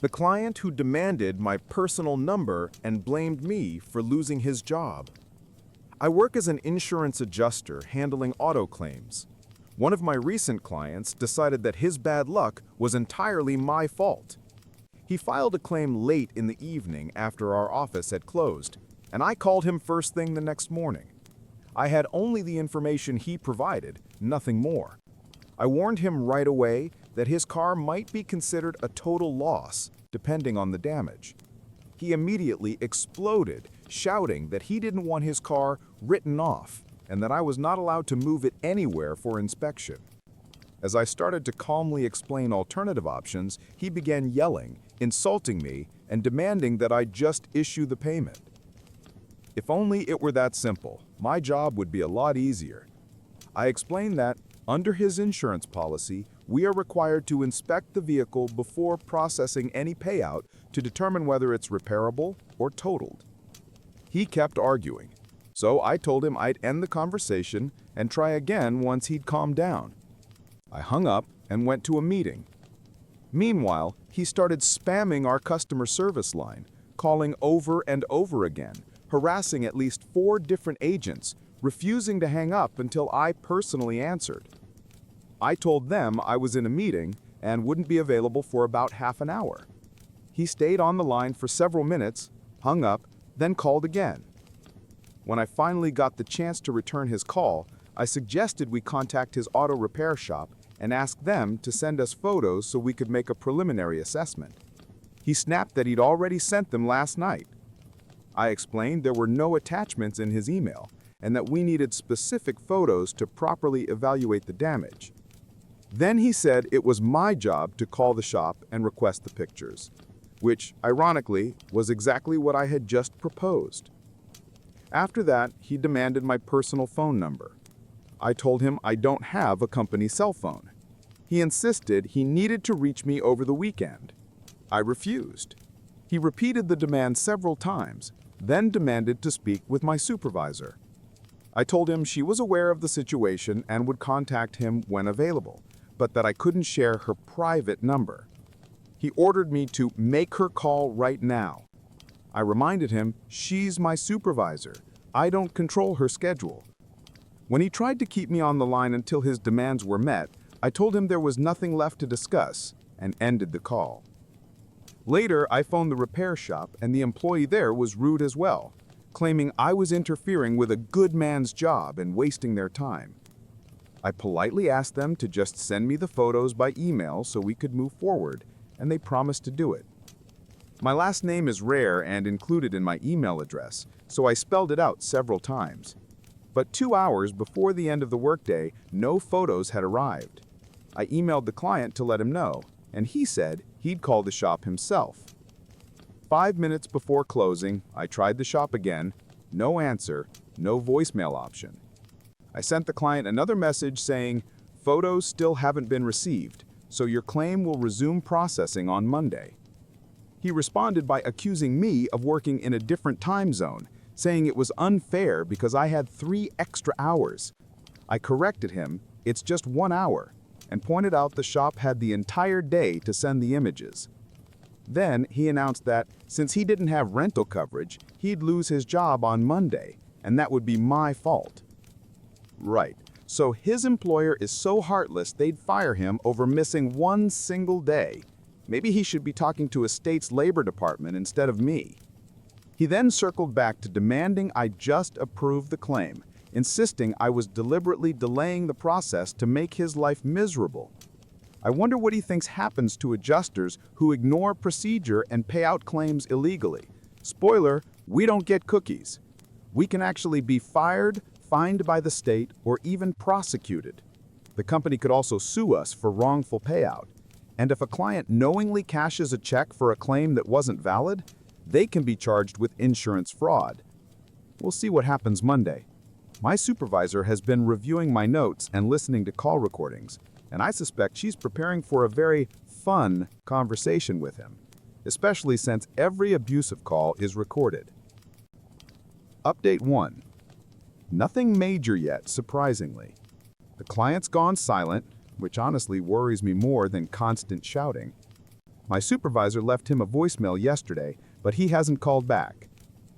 The client who demanded my personal number and blamed me for losing his job. I work as an insurance adjuster handling auto claims. One of my recent clients decided that his bad luck was entirely my fault. He filed a claim late in the evening after our office had closed, and I called him first thing the next morning. I had only the information he provided, nothing more. I warned him right away that his car might be considered a total loss, depending on the damage. He immediately exploded, shouting that he didn't want his car written off and that I was not allowed to move it anywhere for inspection. As I started to calmly explain alternative options, he began yelling, insulting me, and demanding that I just issue the payment. If only it were that simple, my job would be a lot easier. I explained that, under his insurance policy, we are required to inspect the vehicle before processing any payout to determine whether it's repairable or totaled. He kept arguing, so I told him I'd end the conversation and try again once he'd calmed down. I hung up and went to a meeting. Meanwhile, he started spamming our customer service line, calling over and over again, harassing at least 4 different agents, refusing to hang up until I personally answered. I told them I was in a meeting and wouldn't be available for about half an hour. He stayed on the line for several minutes, hung up, then called again. When I finally got the chance to return his call, I suggested we contact his auto repair shop and ask them to send us photos so we could make a preliminary assessment. He snapped that he'd already sent them last night. I explained there were no attachments in his email and that we needed specific photos to properly evaluate the damage. Then he said it was my job to call the shop and request the pictures, which, ironically, was exactly what I had just proposed. After that, he demanded my personal phone number. I told him I don't have a company cell phone. He insisted he needed to reach me over the weekend. I refused. He repeated the demand several times, then demanded to speak with my supervisor. I told him she was aware of the situation and would contact him when available, but that I couldn't share her private number. He ordered me to make her call right now. I reminded him she's my supervisor. I don't control her schedule. When he tried to keep me on the line until his demands were met, I told him there was nothing left to discuss and ended the call. Later, I phoned the repair shop and the employee there was rude as well, claiming I was interfering with a good man's job and wasting their time. I politely asked them to just send me the photos by email so we could move forward, and they promised to do it. My last name is rare and included in my email address, so I spelled it out several times. But 2 hours before the end of the workday, no photos had arrived. I emailed the client to let him know, and he said he'd call the shop himself. 5 minutes before closing, I tried the shop again. No answer, no voicemail option. I sent the client another message saying, "Photos still haven't been received, so your claim will resume processing on Monday." He responded by accusing me of working in a different time zone, saying it was unfair because I had 3 extra hours. I corrected him, it's just 1 hour, and pointed out the shop had the entire day to send the images. Then he announced that, since he didn't have rental coverage, he'd lose his job on Monday, and that would be my fault. Right, so his employer is so heartless they'd fire him over missing 1 single day. Maybe he should be talking to a state's labor department instead of me. He then circled back to demanding I just approve the claim, insisting I was deliberately delaying the process to make his life miserable. I wonder what he thinks happens to adjusters who ignore procedure and pay out claims illegally. Spoiler, we don't get cookies. We can actually be fired, fined by the state, or even prosecuted. The company could also sue us for wrongful payout. And if a client knowingly cashes a check for a claim that wasn't valid, they can be charged with insurance fraud. We'll see what happens Monday. My supervisor has been reviewing my notes and listening to call recordings, and I suspect she's preparing for a very fun conversation with him, especially since every abusive call is recorded. Update 1. Nothing major yet, surprisingly. The client's gone silent, which honestly worries me more than constant shouting. My supervisor left him a voicemail yesterday, but he hasn't called back.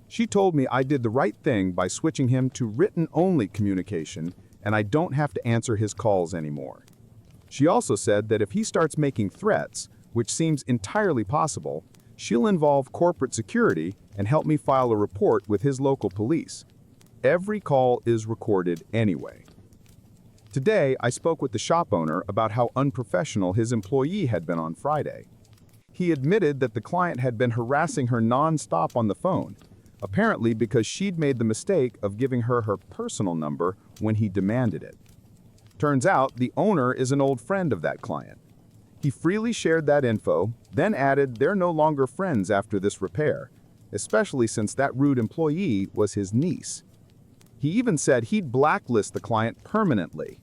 She told me I did the right thing by switching him to written-only communication, and I don't have to answer his calls anymore. She also said that if he starts making threats, which seems entirely possible, she'll involve corporate security and help me file a report with his local police. Every call is recorded anyway. Today, I spoke with the shop owner about how unprofessional his employee had been on Friday. He admitted that the client had been harassing her non-stop on the phone, apparently because she'd made the mistake of giving her her personal number when he demanded it. Turns out the owner is an old friend of that client. He freely shared that info, then added they're no longer friends after this repair, especially since that rude employee was his niece. He even said he'd blacklist the client permanently.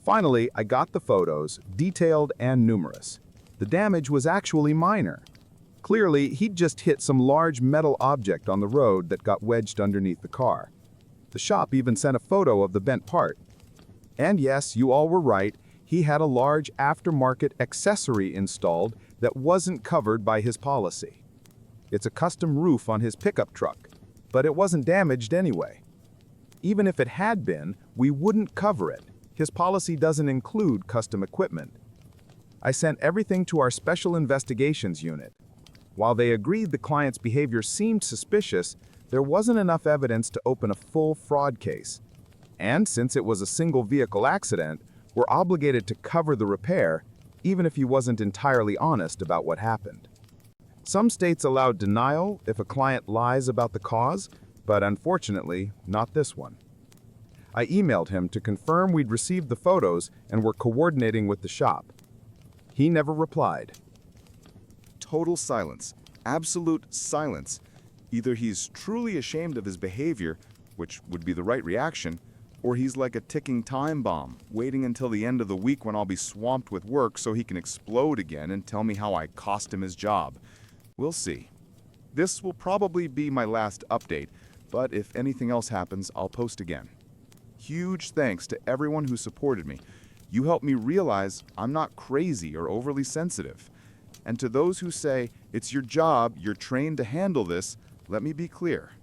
Finally, I got the photos, detailed and numerous. The damage was actually minor. Clearly, he'd just hit some large metal object on the road that got wedged underneath the car. The shop even sent a photo of the bent part. And yes, you all were right, he had a large aftermarket accessory installed that wasn't covered by his policy. It's a custom roof on his pickup truck, but it wasn't damaged anyway. Even if it had been, we wouldn't cover it. His policy doesn't include custom equipment. I sent everything to our special investigations unit. While they agreed the client's behavior seemed suspicious, there wasn't enough evidence to open a full fraud case. And since it was a single vehicle accident, we're obligated to cover the repair, even if he wasn't entirely honest about what happened. Some states allow denial if a client lies about the cause, but unfortunately, not this one. I emailed him to confirm we'd received the photos and were coordinating with the shop. He never replied. Total silence. Absolute silence. Either he's truly ashamed of his behavior, which would be the right reaction, or he's like a ticking time bomb, waiting until the end of the week when I'll be swamped with work so he can explode again and tell me how I cost him his job. We'll see. This will probably be my last update, but if anything else happens, I'll post again. Huge thanks to everyone who supported me. You helped me realize I'm not crazy or overly sensitive. And to those who say, it's your job, you're trained to handle this, let me be clear.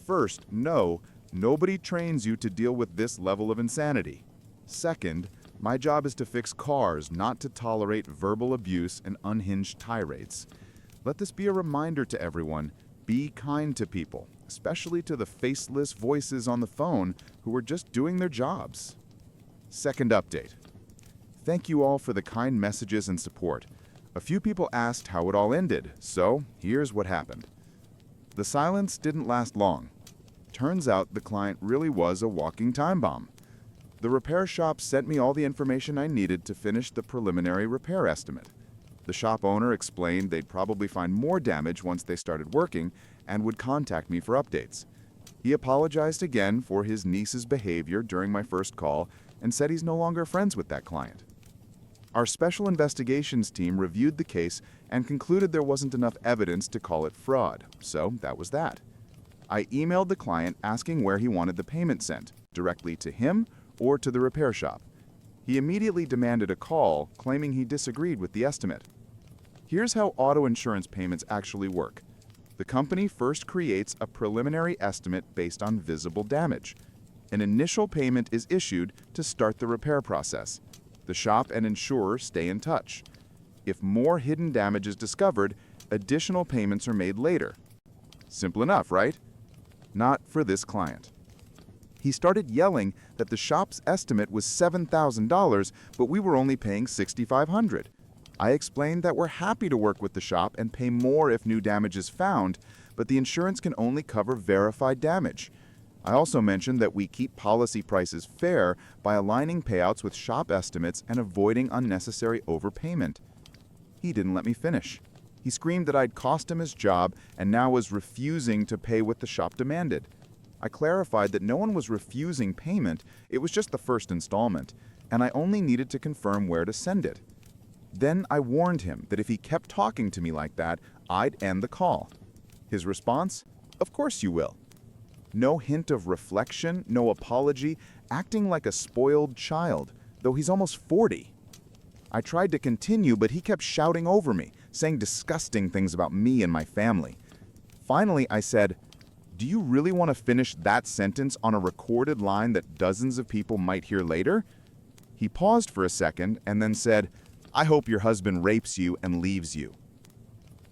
First, no, nobody trains you to deal with this level of insanity. Second, my job is to fix cars, not to tolerate verbal abuse and unhinged tirades. Let this be a reminder to everyone, be kind to people, especially to the faceless voices on the phone who are just doing their jobs. Second update. Thank you all for the kind messages and support. A few people asked how it all ended, so here's what happened. The silence didn't last long. Turns out the client really was a walking time bomb. The repair shop sent me all the information I needed to finish the preliminary repair estimate. The shop owner explained they'd probably find more damage once they started working and would contact me for updates. He apologized again for his niece's behavior during my first call and said he's no longer friends with that client. Our special investigations team reviewed the case and concluded there wasn't enough evidence to call it fraud, so that was that. I emailed the client asking where he wanted the payment sent, directly to him or to the repair shop. He immediately demanded a call, claiming he disagreed with the estimate. Here's how auto insurance payments actually work. The company first creates a preliminary estimate based on visible damage. An initial payment is issued to start the repair process. The shop and insurer stay in touch. If more hidden damage is discovered, additional payments are made later. Simple enough, right? Not for this client. He started yelling that the shop's estimate was $7,000, but we were only paying $6,500. I explained that we're happy to work with the shop and pay more if new damage is found, but the insurance can only cover verified damage. I also mentioned that we keep policy prices fair by aligning payouts with shop estimates and avoiding unnecessary overpayment. He didn't let me finish. He screamed that I'd cost him his job and now was refusing to pay what the shop demanded. I clarified that no one was refusing payment, it was just the first installment, and I only needed to confirm where to send it. Then I warned him that if he kept talking to me like that, I'd end the call. His response? Of course you will. No hint of reflection, no apology, acting like a spoiled child, though he's almost 40. I tried to continue, but he kept shouting over me, saying disgusting things about me and my family. Finally, I said, "Do you really want to finish that sentence on a recorded line that dozens of people might hear later?" He paused for a second and then said, "I hope your husband rapes you and leaves you."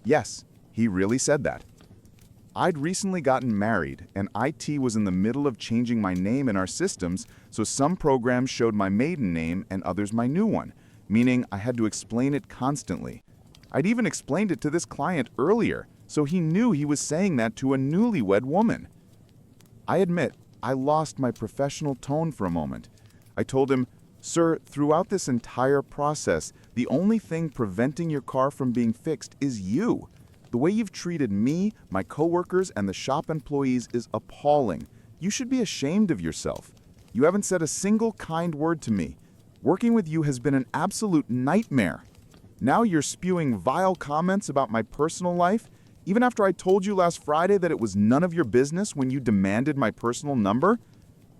Yes, he really said that. I'd recently gotten married, and IT was in the middle of changing my name in our systems, so some programs showed my maiden name and others my new one, meaning I had to explain it constantly. I'd even explained it to this client earlier, so he knew he was saying that to a newlywed woman. I admit, I lost my professional tone for a moment. I told him, "Sir, throughout this entire process, the only thing preventing your car from being fixed is you. The way you've treated me, my coworkers, and the shop employees is appalling. You should be ashamed of yourself. You haven't said a single kind word to me. Working with you has been an absolute nightmare. Now you're spewing vile comments about my personal life, even after I told you last Friday that it was none of your business when you demanded my personal number.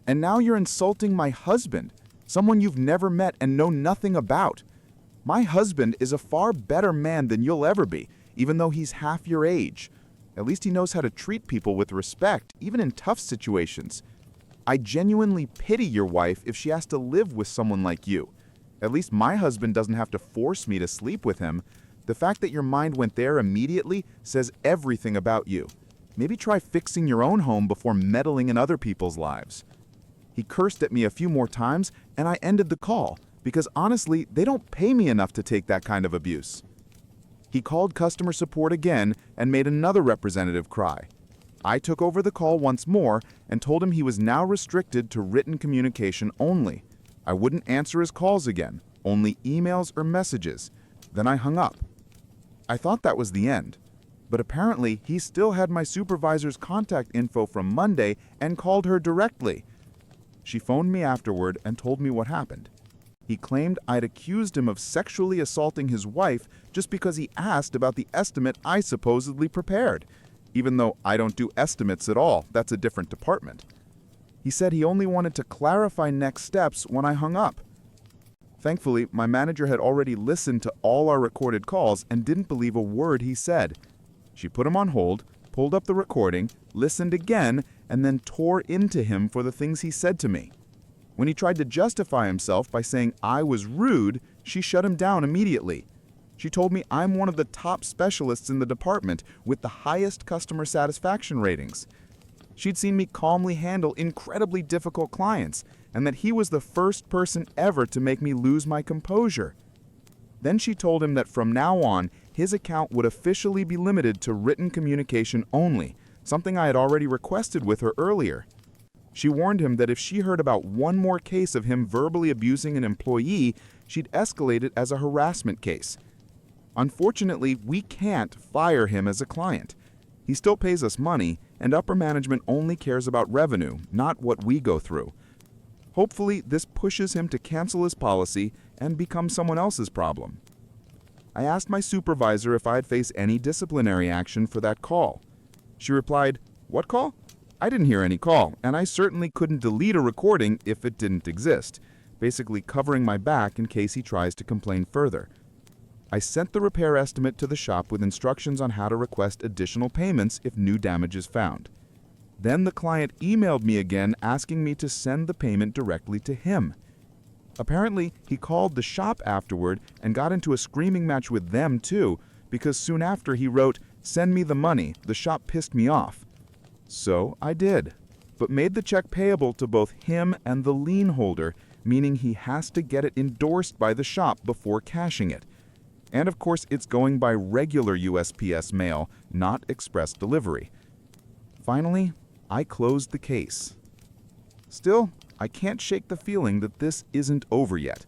And now you're insulting my husband, someone you've never met and know nothing about. My husband is a far better man than you'll ever be, even though he's half your age. At least he knows how to treat people with respect, even in tough situations. I genuinely pity your wife if she has to live with someone like you. At least my husband doesn't have to force me to sleep with him. The fact that your mind went there immediately says everything about you. Maybe try fixing your own home before meddling in other people's lives." He cursed at me a few more times, and I ended the call, because honestly, they don't pay me enough to take that kind of abuse. He called customer support again and made another representative cry. I took over the call once more and told him he was now restricted to written communication only. I wouldn't answer his calls again, only emails or messages. Then I hung up. I thought that was the end, but apparently he still had my supervisor's contact info from Monday and called her directly. She phoned me afterward and told me what happened. He claimed I'd accused him of sexually assaulting his wife just because he asked about the estimate I supposedly prepared, even though I don't do estimates at all. That's a different department. He said he only wanted to clarify next steps when I hung up. Thankfully, my manager had already listened to all our recorded calls and didn't believe a word he said. She put him on hold, pulled up the recording, listened again, and then tore into him for the things he said to me. When he tried to justify himself by saying I was rude, she shut him down immediately. She told me I'm one of the top specialists in the department with the highest customer satisfaction ratings. She'd seen me calmly handle incredibly difficult clients, and that he was the first person ever to make me lose my composure. Then she told him that from now on, his account would officially be limited to written communication only, something I had already requested with her earlier. She warned him that if she heard about one more case of him verbally abusing an employee, she'd escalate it as a harassment case. Unfortunately, we can't fire him as a client. He still pays us money, and upper management only cares about revenue, not what we go through. Hopefully, this pushes him to cancel his policy and become someone else's problem. I asked my supervisor if I'd face any disciplinary action for that call. She replied, "What call? I didn't hear any call, and I certainly couldn't delete a recording if it didn't exist," basically covering my back in case he tries to complain further. I sent the repair estimate to the shop with instructions on how to request additional payments if new damage is found. Then the client emailed me again asking me to send the payment directly to him. Apparently, he called the shop afterward and got into a screaming match with them too, because soon after he wrote, "Send me the money, the shop pissed me off." So I did, but made the check payable to both him and the lien holder, meaning he has to get it endorsed by the shop before cashing it. And of course, it's going by regular USPS mail, not express delivery. Finally, I closed the case. Still, I can't shake the feeling that this isn't over yet.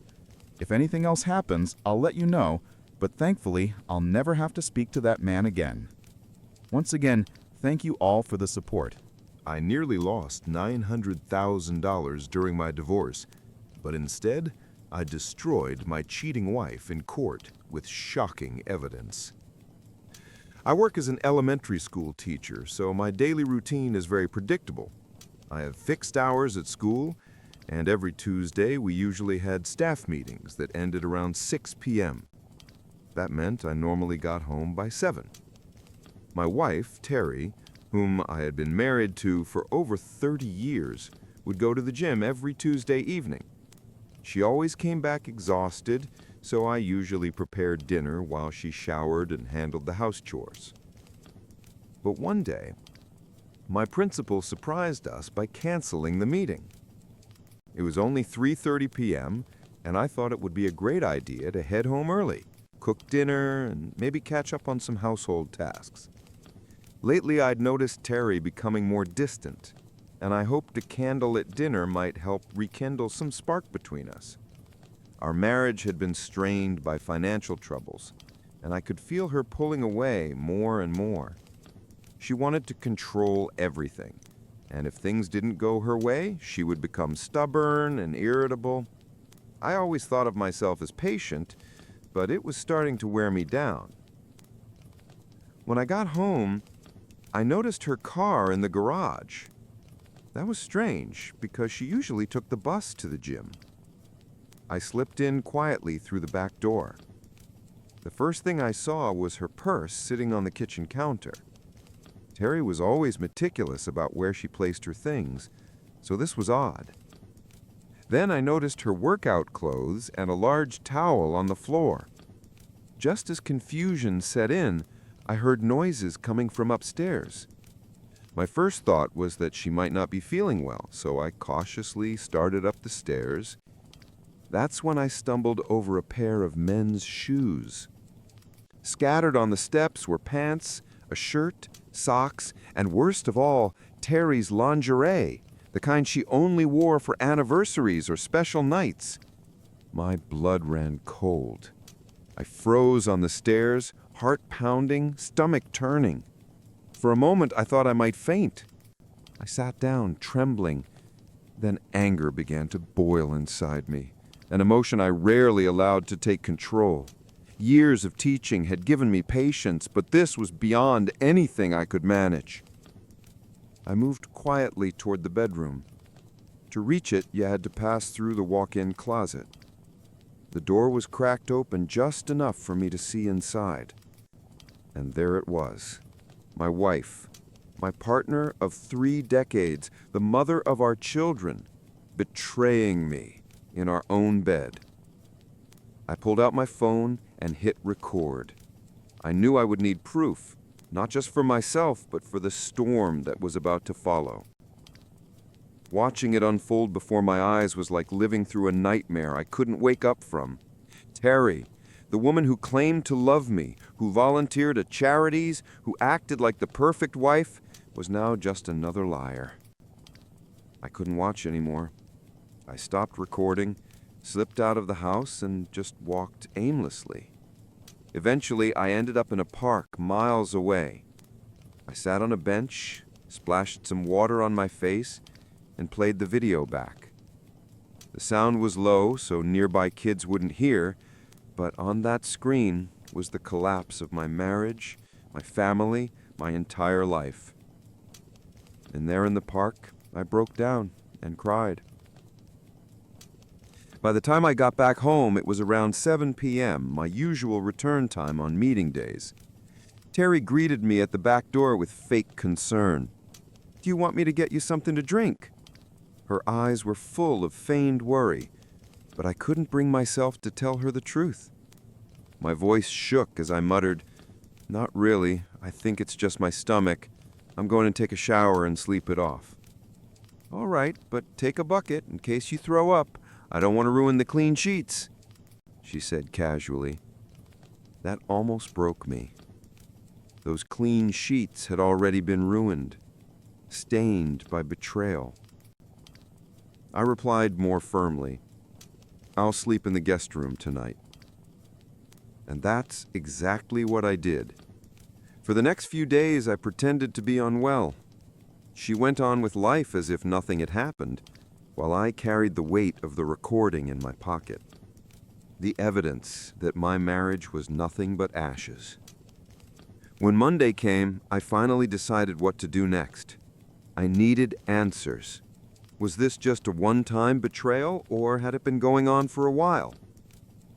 If anything else happens, I'll let you know, but thankfully, I'll never have to speak to that man again. Once again, thank you all for the support. I nearly lost $900,000 during my divorce, but instead, I destroyed my cheating wife in court with shocking evidence. I work as an elementary school teacher, so my daily routine is very predictable. I have fixed hours at school, and every Tuesday we usually had staff meetings that ended around 6 p.m. That meant I normally got home by 7. My wife, Terry, whom I had been married to for over 30 years, would go to the gym every Tuesday evening. She always came back exhausted, so I usually prepared dinner while she showered and handled the house chores. But one day, my principal surprised us by canceling the meeting. It was only 3:30 p.m., and I thought it would be a great idea to head home early, cook dinner, and maybe catch up on some household tasks. Lately, I'd noticed Terry becoming more distant, and I hoped a candlelit dinner might help rekindle some spark between us. Our marriage had been strained by financial troubles, and I could feel her pulling away more and more. She wanted to control everything, and if things didn't go her way, she would become stubborn and irritable. I always thought of myself as patient, but it was starting to wear me down. When I got home, I noticed her car in the garage. That was strange, because she usually took the bus to the gym. I slipped in quietly through the back door. The first thing I saw was her purse sitting on the kitchen counter. Terry was always meticulous about where she placed her things, so this was odd. Then I noticed her workout clothes and a large towel on the floor. Just as confusion set in, I heard noises coming from upstairs. My first thought was that she might not be feeling well, so I cautiously started up the stairs. That's when I stumbled over a pair of men's shoes. Scattered on the steps were pants, a shirt, socks, and worst of all, Terry's lingerie, the kind she only wore for anniversaries or special nights. My blood ran cold. I froze on the stairs, heart pounding, stomach turning. For a moment, I thought I might faint. I sat down, trembling. Then anger began to boil inside me, an emotion I rarely allowed to take control. Years of teaching had given me patience, but this was beyond anything I could manage. I moved quietly toward the bedroom. To reach it, you had to pass through the walk-in closet. The door was cracked open just enough for me to see inside. And there it was, my wife, my partner of 3 decades, the mother of our children, betraying me in our own bed. I pulled out my phone and hit record. I knew I would need proof, not just for myself, but for the storm that was about to follow. Watching it unfold before my eyes was like living through a nightmare I couldn't wake up from. Terry, the woman who claimed to love me, who volunteered at charities, who acted like the perfect wife, was now just another liar. I couldn't watch anymore. I stopped recording, slipped out of the house, and just walked aimlessly. Eventually, I ended up in a park miles away. I sat on a bench, splashed some water on my face, and played the video back. The sound was low, so nearby kids wouldn't hear, but on that screen was the collapse of my marriage, my family, my entire life. And there in the park, I broke down and cried. By the time I got back home, it was around 7 p.m., my usual return time on meeting days. Terry greeted me at the back door with fake concern. "Do you want me to get you something to drink?" Her eyes were full of feigned worry, but I couldn't bring myself to tell her the truth. My voice shook as I muttered, "Not really. I think it's just my stomach. I'm going to take a shower and sleep it off." "All right, but take a bucket in case you throw up. I don't want to ruin the clean sheets," she said casually. That almost broke me. Those clean sheets had already been ruined, stained by betrayal. I replied more firmly, "I'll sleep in the guest room tonight." And that's exactly what I did. For the next few days, I pretended to be unwell. She went on with life as if nothing had happened, while I carried the weight of the recording in my pocket. The evidence that my marriage was nothing but ashes. When Monday came, I finally decided what to do next. I needed answers. Was this just a one-time betrayal, or had it been going on for a while?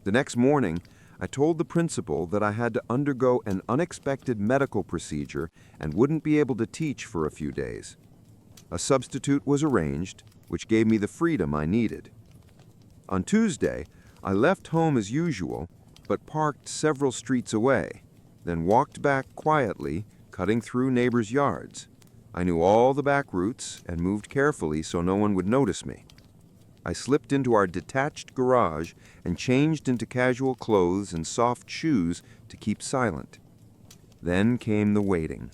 The next morning, I told the principal that I had to undergo an unexpected medical procedure and wouldn't be able to teach for a few days. A substitute was arranged, which gave me the freedom I needed. On Tuesday, I left home as usual, but parked several streets away, then walked back quietly, cutting through neighbors' yards. I knew all the back routes and moved carefully so no one would notice me. I slipped into our detached garage and changed into casual clothes and soft shoes to keep silent. Then came the waiting.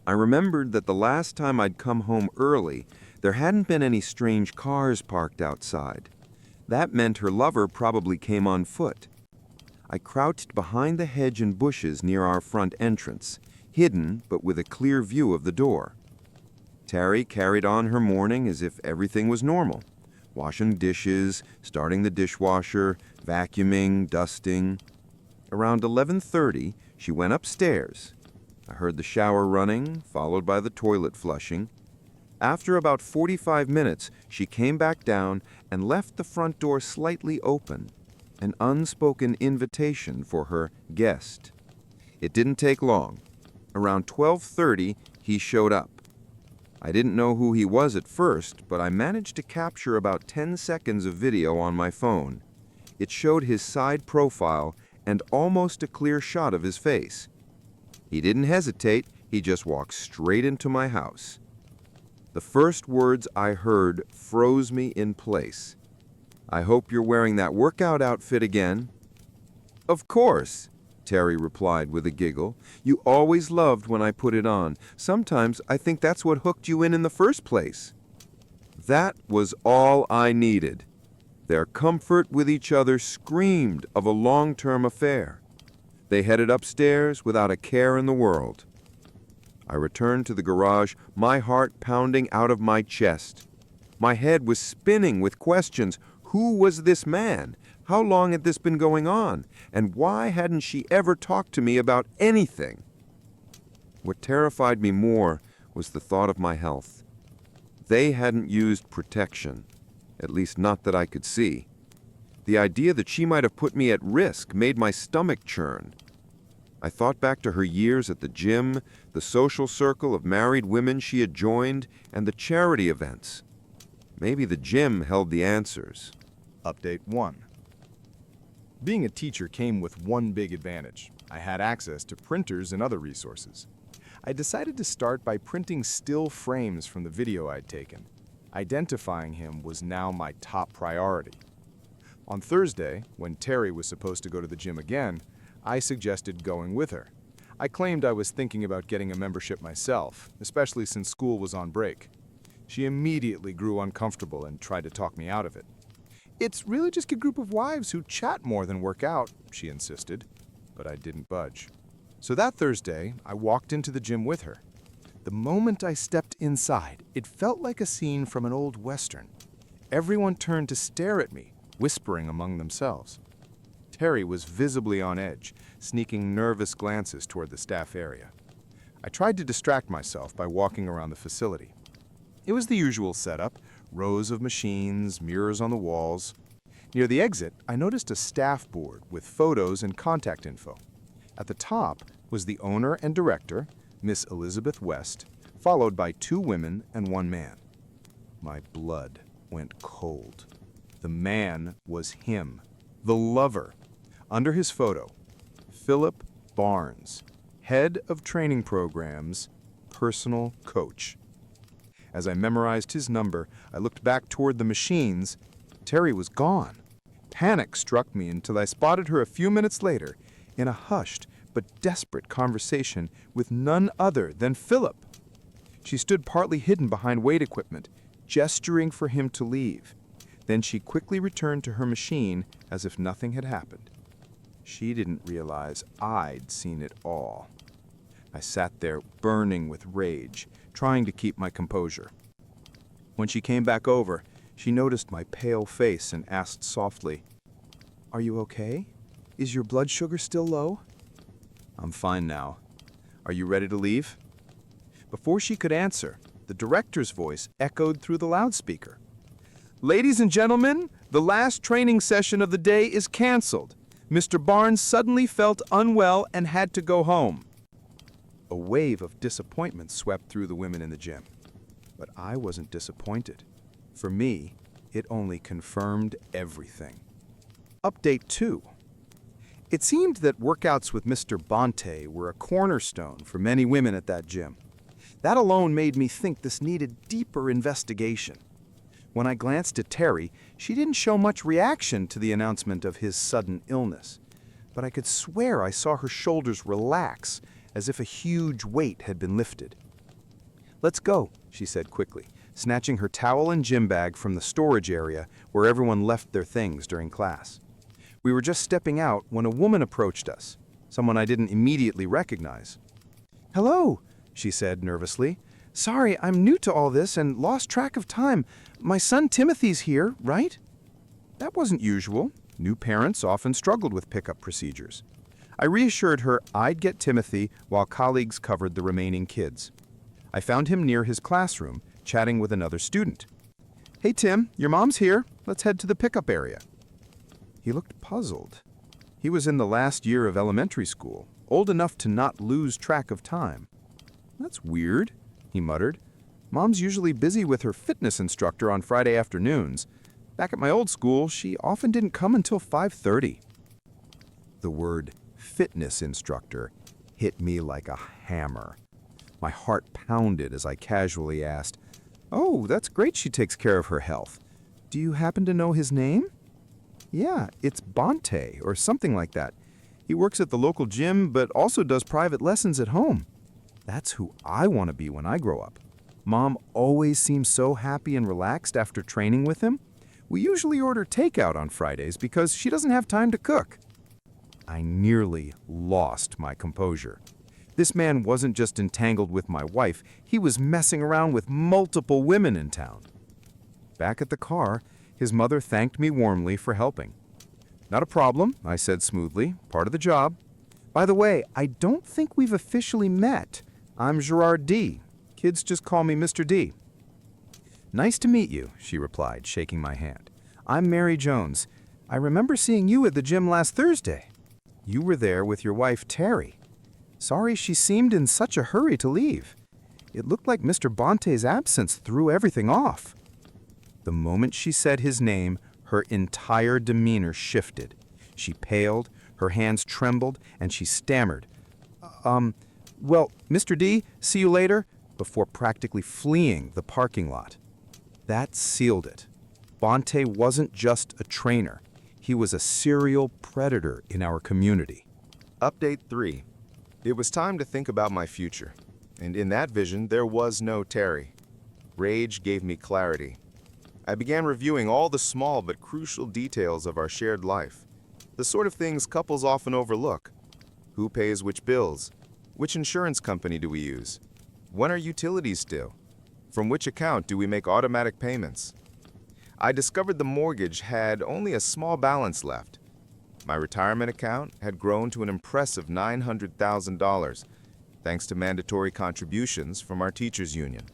I remembered that the last time I'd come home early, there hadn't been any strange cars parked outside. That meant her lover probably came on foot. I crouched behind the hedge and bushes near our front entrance, hidden but with a clear view of the door. Terry carried on her morning as if everything was normal. Washing dishes, starting the dishwasher, vacuuming, dusting. Around 11:30, she went upstairs. I heard the shower running, followed by the toilet flushing. After about 45 minutes, she came back down and left the front door slightly open, an unspoken invitation for her guest. It didn't take long. Around 12:30, he showed up. I didn't know who he was at first, but I managed to capture about 10 seconds of video on my phone. It showed his side profile and almost a clear shot of his face. He didn't hesitate, he just walked straight into my house. The first words I heard froze me in place. "I hope you're wearing that workout outfit again." "Of course," Terry replied with a giggle. "You always loved when I put it on. Sometimes I think that's what hooked you in the first place." That was all I needed. Their comfort with each other screamed of a long-term affair. They headed upstairs without a care in the world. I returned to the garage, my heart pounding out of my chest. My head was spinning with questions. Who was this man? How long had this been going on? And why hadn't she ever talked to me about anything? What terrified me more was the thought of my health. They hadn't used protection, at least not that I could see. The idea that she might have put me at risk made my stomach churn. I thought back to her years at the gym, the social circle of married women she had joined, and the charity events. Maybe the gym held the answers. Update 1. Being a teacher came with one big advantage. I had access to printers and other resources. I decided to start by printing still frames from the video I'd taken. Identifying him was now my top priority. On Thursday, when Terry was supposed to go to the gym again, I suggested going with her. I claimed I was thinking about getting a membership myself, especially since school was on break. She immediately grew uncomfortable and tried to talk me out of it. "It's really just a group of wives who chat more than work out," she insisted, but I didn't budge. So that Thursday, I walked into the gym with her. The moment I stepped inside, it felt like a scene from an old Western. Everyone turned to stare at me, whispering among themselves. Terry was visibly on edge, sneaking nervous glances toward the staff area. I tried to distract myself by walking around the facility. It was the usual setup, rows of machines, mirrors on the walls. Near the exit, I noticed a staff board with photos and contact info. At the top was the owner and director, Miss Elizabeth West, followed by 2 women and 1 man. My blood went cold. The man was him, the lover. Under his photo, Philip Barnes, head of training programs, personal coach. As I memorized his number, I looked back toward the machines. Terry was gone. Panic struck me until I spotted her a few minutes later in a hushed but desperate conversation with none other than Philip. She stood partly hidden behind weight equipment, gesturing for him to leave. Then she quickly returned to her machine as if nothing had happened. She didn't realize I'd seen it all. I sat there burning with rage, trying to keep my composure. When she came back over, she noticed my pale face and asked softly, "Are you okay? Is your blood sugar still low?" "I'm fine now. Are you ready to leave?" Before she could answer, the director's voice echoed through the loudspeaker. "Ladies and gentlemen, the last training session of the day is canceled. Mr. Barnes suddenly felt unwell and had to go home. A wave of disappointment swept through the women in the gym. But I wasn't disappointed. For me, it only confirmed everything. Update 2. It seemed that workouts with Mr. Bonte were a cornerstone for many women at that gym. That alone made me think this needed deeper investigation. When I glanced at Terry, she didn't show much reaction to the announcement of his sudden illness. But I could swear I saw her shoulders relax, as if a huge weight had been lifted. "Let's go," she said quickly, snatching her towel and gym bag from the storage area where everyone left their things during class. We were just stepping out when a woman approached us, someone I didn't immediately recognize. "Hello," she said nervously. "Sorry, I'm new to all this and lost track of time. My son Timothy's here, right?" That wasn't usual. New parents often struggled with pickup procedures. I reassured her I'd get Timothy while colleagues covered the remaining kids. I found him near his classroom, chatting with another student. "Hey Tim, your mom's here. Let's head to the pickup area." He looked puzzled. He was in the last year of elementary school, old enough to not lose track of time. "That's weird," he muttered. "Mom's usually busy with her fitness instructor on Friday afternoons. Back at my old school, she often didn't come until 5:30. The word fitness instructor hit me like a hammer. My heart pounded as I casually asked, "Oh, that's great she takes care of her health. Do you happen to know his name?" "Yeah, it's Bonte or something like that. He works at the local gym but also does private lessons at home. That's who I want to be when I grow up. Mom always seems so happy and relaxed after training with him. We usually order takeout on Fridays because she doesn't have time to cook." I nearly lost my composure. This man wasn't just entangled with my wife, he was messing around with multiple women in town. Back at the car, his mother thanked me warmly for helping. "Not a problem," I said smoothly, "part of the job. By the way, I don't think we've officially met. I'm Gerard D. Kids just call me Mr. D." "Nice to meet you," she replied, shaking my hand. "I'm Mary Jones. I remember seeing you at the gym last Thursday. You were there with your wife, Terry. Sorry she seemed in such a hurry to leave. It looked like Mr. Bonte's absence threw everything off." The moment she said his name, her entire demeanor shifted. She paled, her hands trembled, and she stammered, Well, Mr. D, see you later," before practically fleeing the parking lot. That sealed it. Bonte wasn't just a trainer. He was a serial predator in our community. Update 3. It was time to think about my future, and in that vision there was no Terry. Rage gave me clarity. I began reviewing all the small but crucial details of our shared life, the sort of things couples often overlook. Who pays which bills? Which insurance company do we use? When are utilities due? From which account do we make automatic payments? I discovered the mortgage had only a small balance left. My retirement account had grown to an impressive $900,000, thanks to mandatory contributions from our teachers' union.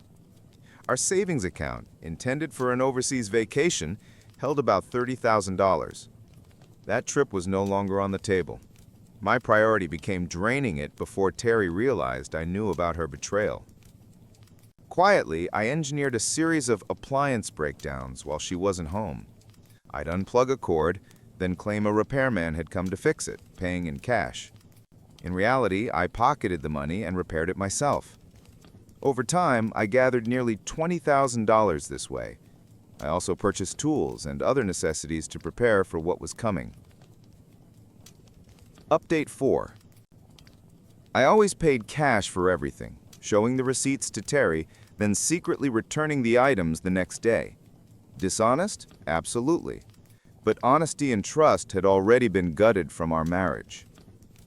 Our savings account, intended for an overseas vacation, held about $30,000. That trip was no longer on the table. My priority became draining it before Terry realized I knew about her betrayal. Quietly, I engineered a series of appliance breakdowns while she wasn't home. I'd unplug a cord, then claim a repairman had come to fix it, paying in cash. In reality, I pocketed the money and repaired it myself. Over time, I gathered nearly $20,000 this way. I also purchased tools and other necessities to prepare for what was coming. Update 4. I always paid cash for everything, showing the receipts to Terry, then secretly returning the items the next day. Dishonest? Absolutely. But honesty and trust had already been gutted from our marriage.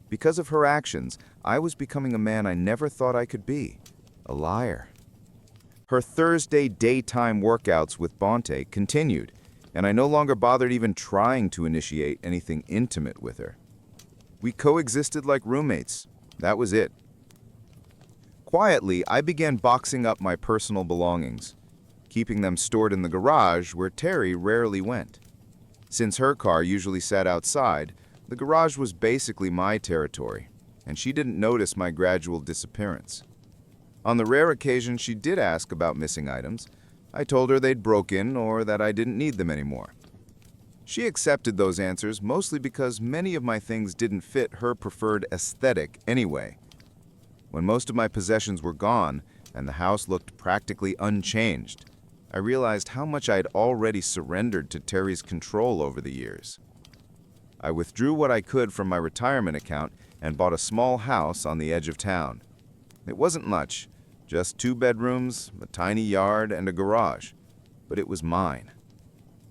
Because of her actions, I was becoming a man I never thought I could be, a liar. Her Thursday daytime workouts with Bonte continued, and I no longer bothered even trying to initiate anything intimate with her. We coexisted like roommates. That was it. Quietly, I began boxing up my personal belongings, keeping them stored in the garage where Terry rarely went. Since her car usually sat outside, The garage was basically my territory, and she didn't notice my gradual disappearance. On the rare occasion she did ask about missing items, I told her they'd broken or that I didn't need them anymore. She accepted those answers mostly because many of my things didn't fit her preferred aesthetic anyway. When most of my possessions were gone and the house looked practically unchanged, I realized how much I'd already surrendered to Terry's control over the years. I withdrew what I could from my retirement account and bought a small house on the edge of town. It wasn't much, just 2 bedrooms, a tiny yard, and a garage, but it was mine.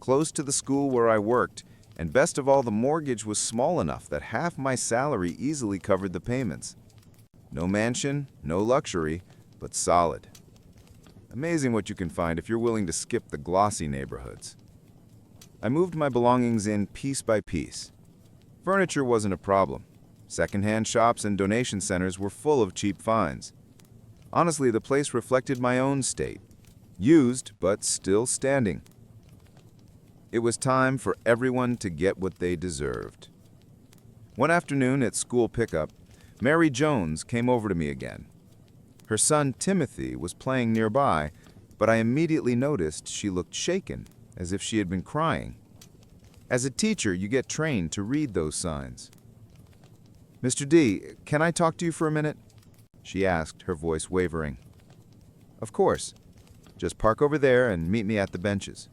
Close to the school where I worked, and best of all, the mortgage was small enough that half my salary easily covered the payments. No mansion, no luxury, but solid. Amazing what you can find if you're willing to skip the glossy neighborhoods. I moved my belongings in piece by piece. Furniture wasn't a problem. Secondhand shops and donation centers were full of cheap finds. Honestly, the place reflected my own state. Used, but still standing. It was time for everyone to get what they deserved. One afternoon at school pickup, Mary Jones came over to me again. Her son Timothy was playing nearby, but I immediately noticed she looked shaken, as if she had been crying. As a teacher, you get trained to read those signs. "Mr. D, can I talk to you for a minute?" she asked, her voice wavering. "Of course. Just park over there and meet me at the benches."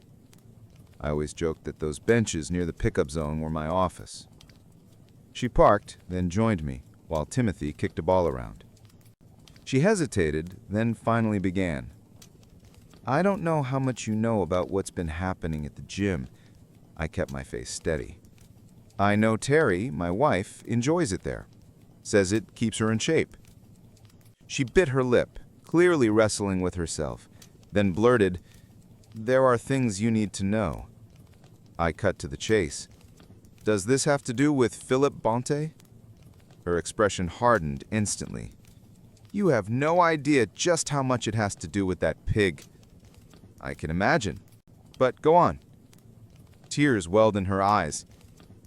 I always joked that those benches near the pickup zone were my office. She parked, then joined me, while Timothy kicked a ball around. She hesitated, then finally began. "I don't know how much you know about what's been happening at the gym." I kept my face steady. "I know Terry, my wife, enjoys it there. Says it keeps her in shape." She bit her lip, clearly wrestling with herself, then blurted, "There are things you need to know." I cut to the chase. "Does this have to do with Philip Bonte?" Her expression hardened instantly. "You have no idea just how much it has to do with that pig." "I can imagine. But go on." Tears welled in her eyes.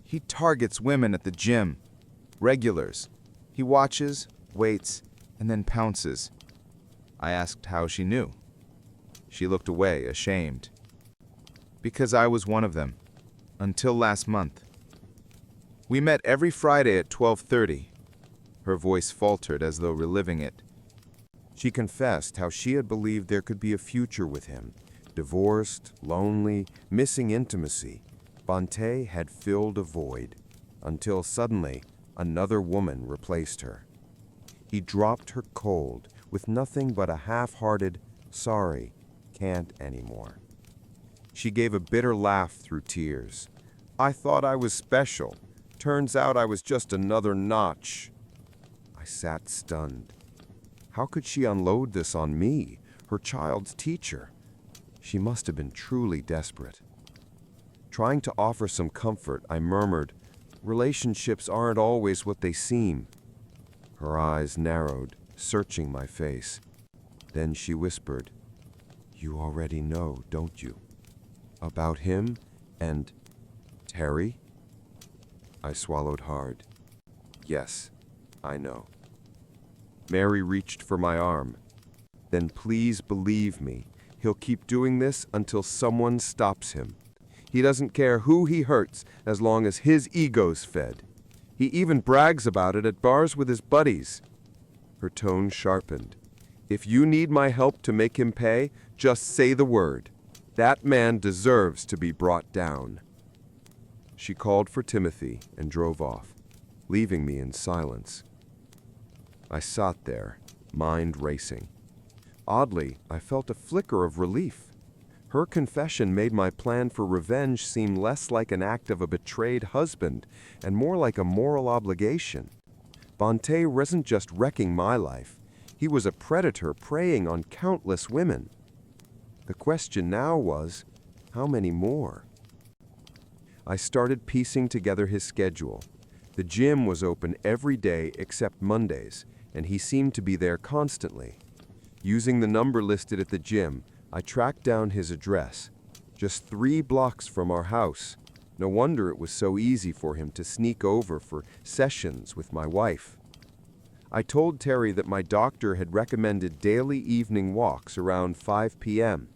"He targets women at the gym. Regulars. He watches, waits, and then pounces." I asked how she knew. She looked away, ashamed. "Because I was one of them. Until last month. We met every Friday at 12:30. Her voice faltered as though reliving it. She confessed how she had believed there could be a future with him. Divorced, lonely, missing intimacy. Bonte had filled a void, until suddenly another woman replaced her. He dropped her cold, with nothing but a half-hearted, "Sorry, can't anymore." She gave a bitter laugh through tears. "I thought I was special. Turns out I was just another notch." I sat stunned. How could she unload this on me, her child's teacher? She must have been truly desperate. Trying to offer some comfort, I murmured, "Relationships aren't always what they seem." Her eyes narrowed, searching my face. Then she whispered, "You already know, don't you? About him and Terry?" I swallowed hard. "Yes, I know." Mary reached for my arm. "Then please believe me, he'll keep doing this until someone stops him. He doesn't care who he hurts as long as his ego's fed. He even brags about it at bars with his buddies." Her tone sharpened. "If you need my help to make him pay, just say the word. That man deserves to be brought down." She called for Timothy and drove off, leaving me in silence. I sat there, mind racing. Oddly, I felt a flicker of relief. Her confession made my plan for revenge seem less like an act of a betrayed husband and more like a moral obligation. Bonte wasn't just wrecking my life. He was a predator preying on countless women. The question now was, how many more? I started piecing together his schedule. The gym was open every day except Mondays, and he seemed to be there constantly. Using the number listed at the gym, I tracked down his address, just 3 blocks from our house. No wonder it was so easy for him to sneak over for sessions with my wife. I told Terry that my doctor had recommended daily evening walks around 5 p.m.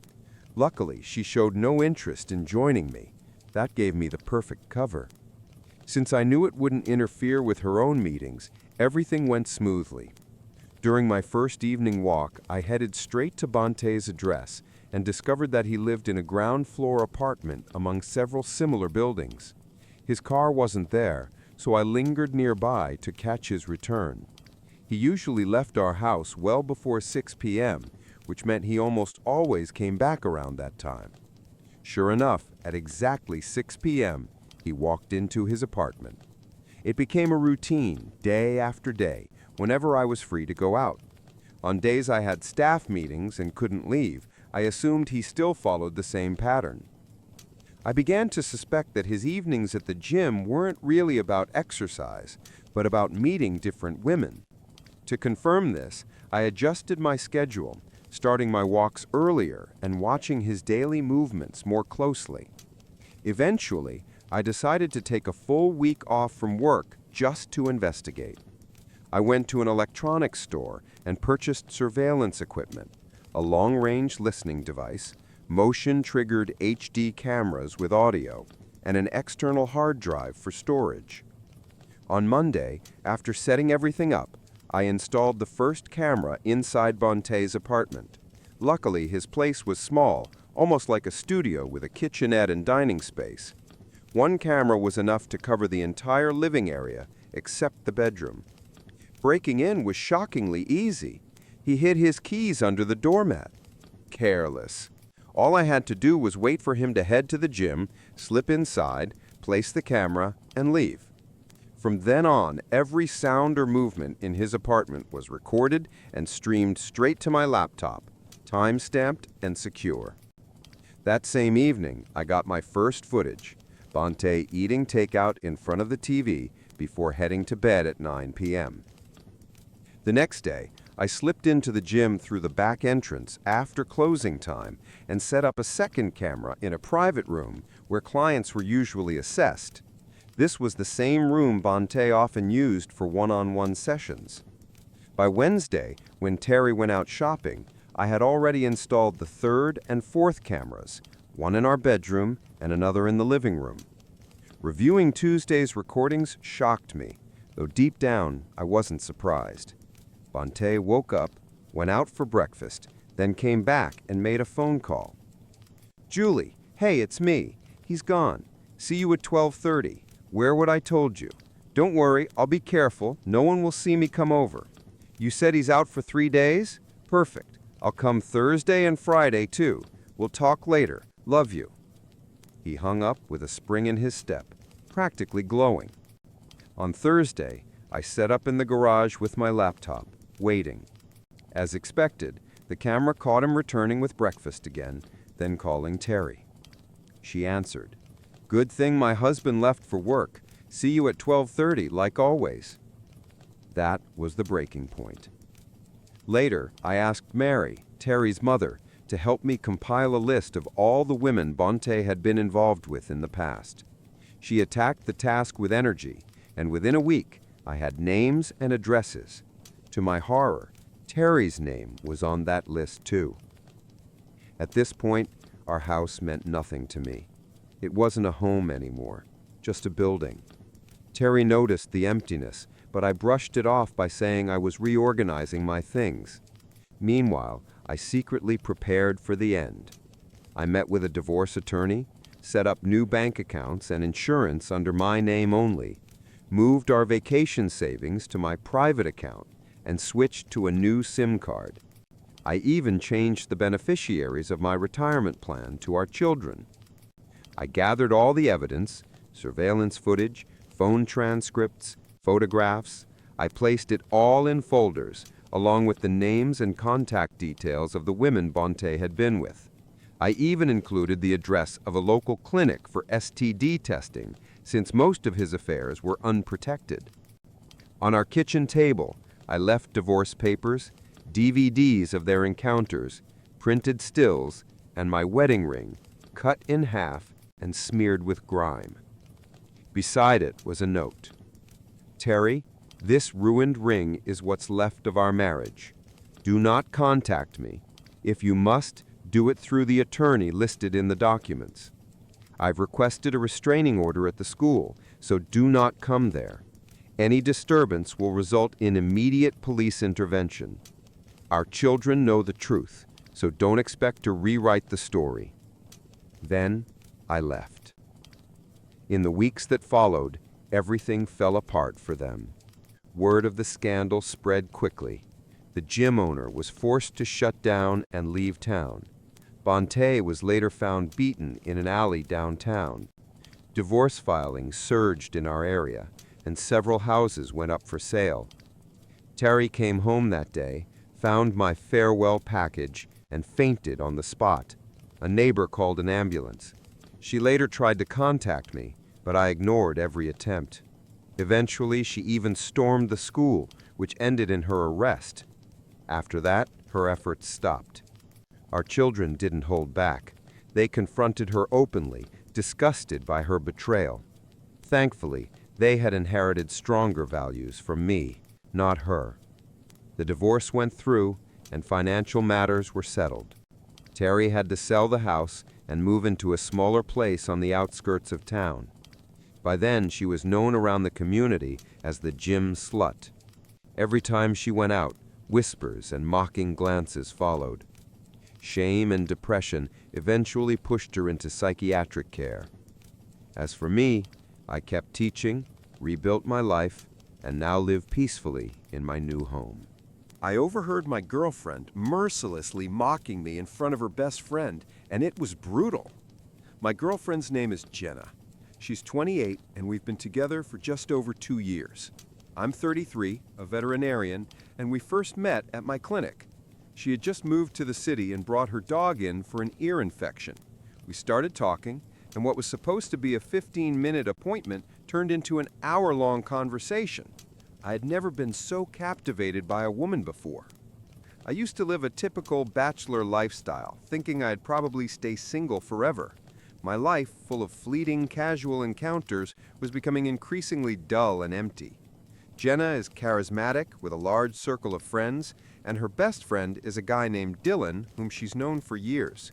Luckily, she showed no interest in joining me. That gave me the perfect cover. Since I knew it wouldn't interfere with her own meetings, everything went smoothly. During my first evening walk, I headed straight to Bonte's address and discovered that he lived in a ground-floor apartment among several similar buildings. His car wasn't there, so I lingered nearby to catch his return. He usually left our house well before 6 p.m., which meant he almost always came back around that time. Sure enough, at exactly 6 p.m., he walked into his apartment. It became a routine, day after day, whenever I was free to go out. On days I had staff meetings and couldn't leave, I assumed he still followed the same pattern. I began to suspect that his evenings at the gym weren't really about exercise, but about meeting different women. To confirm this, I adjusted my schedule, starting my walks earlier and watching his daily movements more closely. Eventually, I decided to take a full week off from work just to investigate. I went to an electronics store and purchased surveillance equipment, a long-range listening device, motion-triggered HD cameras with audio, and an external hard drive for storage. On Monday, after setting everything up, I installed the first camera inside Bonte's apartment. Luckily, his place was small, almost like a studio with a kitchenette and dining space. One camera was enough to cover the entire living area, except the bedroom. Breaking in was shockingly easy. He hid his keys under the doormat. Careless. All I had to do was wait for him to head to the gym, slip inside, place the camera, and leave. From then on, every sound or movement in his apartment was recorded and streamed straight to my laptop, time-stamped and secure. That same evening, I got my first footage, Bonte eating takeout in front of the TV before heading to bed at 9 p.m. The next day, I slipped into the gym through the back entrance after closing time and set up a second camera in a private room where clients were usually assessed. This was the same room Bonte often used for one-on-one sessions. By Wednesday, when Terry went out shopping, I had already installed the third and fourth cameras, one in our bedroom and another in the living room. Reviewing Tuesday's recordings shocked me, though deep down I wasn't surprised. Bonte woke up, went out for breakfast, then came back and made a phone call. "Julie, hey, it's me. He's gone. See you at 12:30. Wear what I told you. Don't worry, I'll be careful. No one will see me come over. You said he's out for 3 days? Perfect. I'll come Thursday and Friday, too. We'll talk later. Love you." He hung up with a spring in his step, practically glowing. On Thursday, I set up in the garage with my laptop, waiting. As expected, the camera caught him returning with breakfast again, then calling Terry. She answered. "Good thing my husband left for work. See you at 12:30, like always." That was the breaking point. Later, I asked Mary, Terry's mother, to help me compile a list of all the women Bonte had been involved with in the past. She attacked the task with energy, and within a week, I had names and addresses. To my horror, Terry's name was on that list too. At this point, our house meant nothing to me. It wasn't a home anymore, just a building. Terry noticed the emptiness, but I brushed it off by saying I was reorganizing my things. Meanwhile, I secretly prepared for the end. I met with a divorce attorney, set up new bank accounts and insurance under my name only, moved our vacation savings to my private account, and switched to a new SIM card. I even changed the beneficiaries of my retirement plan to our children. I gathered all the evidence, surveillance footage, phone transcripts, photographs. I placed it all in folders, along with the names and contact details of the women Bonte had been with. I even included the address of a local clinic for STD testing, since most of his affairs were unprotected. On our kitchen table, I left divorce papers, DVDs of their encounters, printed stills, and my wedding ring, cut in half and smeared with grime. Beside it was a note. "Terry, this ruined ring is what's left of our marriage. Do not contact me. If you must, do it through the attorney listed in the documents. I've requested a restraining order at the school, so do not come there. Any disturbance will result in immediate police intervention. Our children know the truth, so don't expect to rewrite the story." Then I left. In the weeks that followed, everything fell apart for them. Word of the scandal spread quickly. The gym owner was forced to shut down and leave town. Bonte was later found beaten in an alley downtown. Divorce filings surged in our area, and several houses went up for sale. Terry came home that day, found my farewell package, and fainted on the spot. A neighbor called an ambulance. She later tried to contact me, but I ignored every attempt. Eventually, she even stormed the school, which ended in her arrest. After that, her efforts stopped. Our children didn't hold back. They confronted her openly, disgusted by her betrayal. Thankfully, they had inherited stronger values from me, not her. The divorce went through, and financial matters were settled. Terry had to sell the house and move into a smaller place on the outskirts of town. By then, she was known around the community as the gym slut. Every time she went out, whispers and mocking glances followed. Shame and depression eventually pushed her into psychiatric care. As for me, I kept teaching, rebuilt my life, and now live peacefully in my new home. I overheard my girlfriend mercilessly mocking me in front of her best friend, and it was brutal. My girlfriend's name is Jenna. She's 28, and we've been together for just over 2 years. I'm 33, a veterinarian, and we first met at my clinic. She had just moved to the city and brought her dog in for an ear infection. We started talking, and what was supposed to be a 15-minute appointment turned into an hour-long conversation. I had never been so captivated by a woman before. I used to live a typical bachelor lifestyle, thinking I'd probably stay single forever. My life, full of fleeting, casual encounters, was becoming increasingly dull and empty. Jenna is charismatic, with a large circle of friends, and her best friend is a guy named Dylan, whom she's known for years.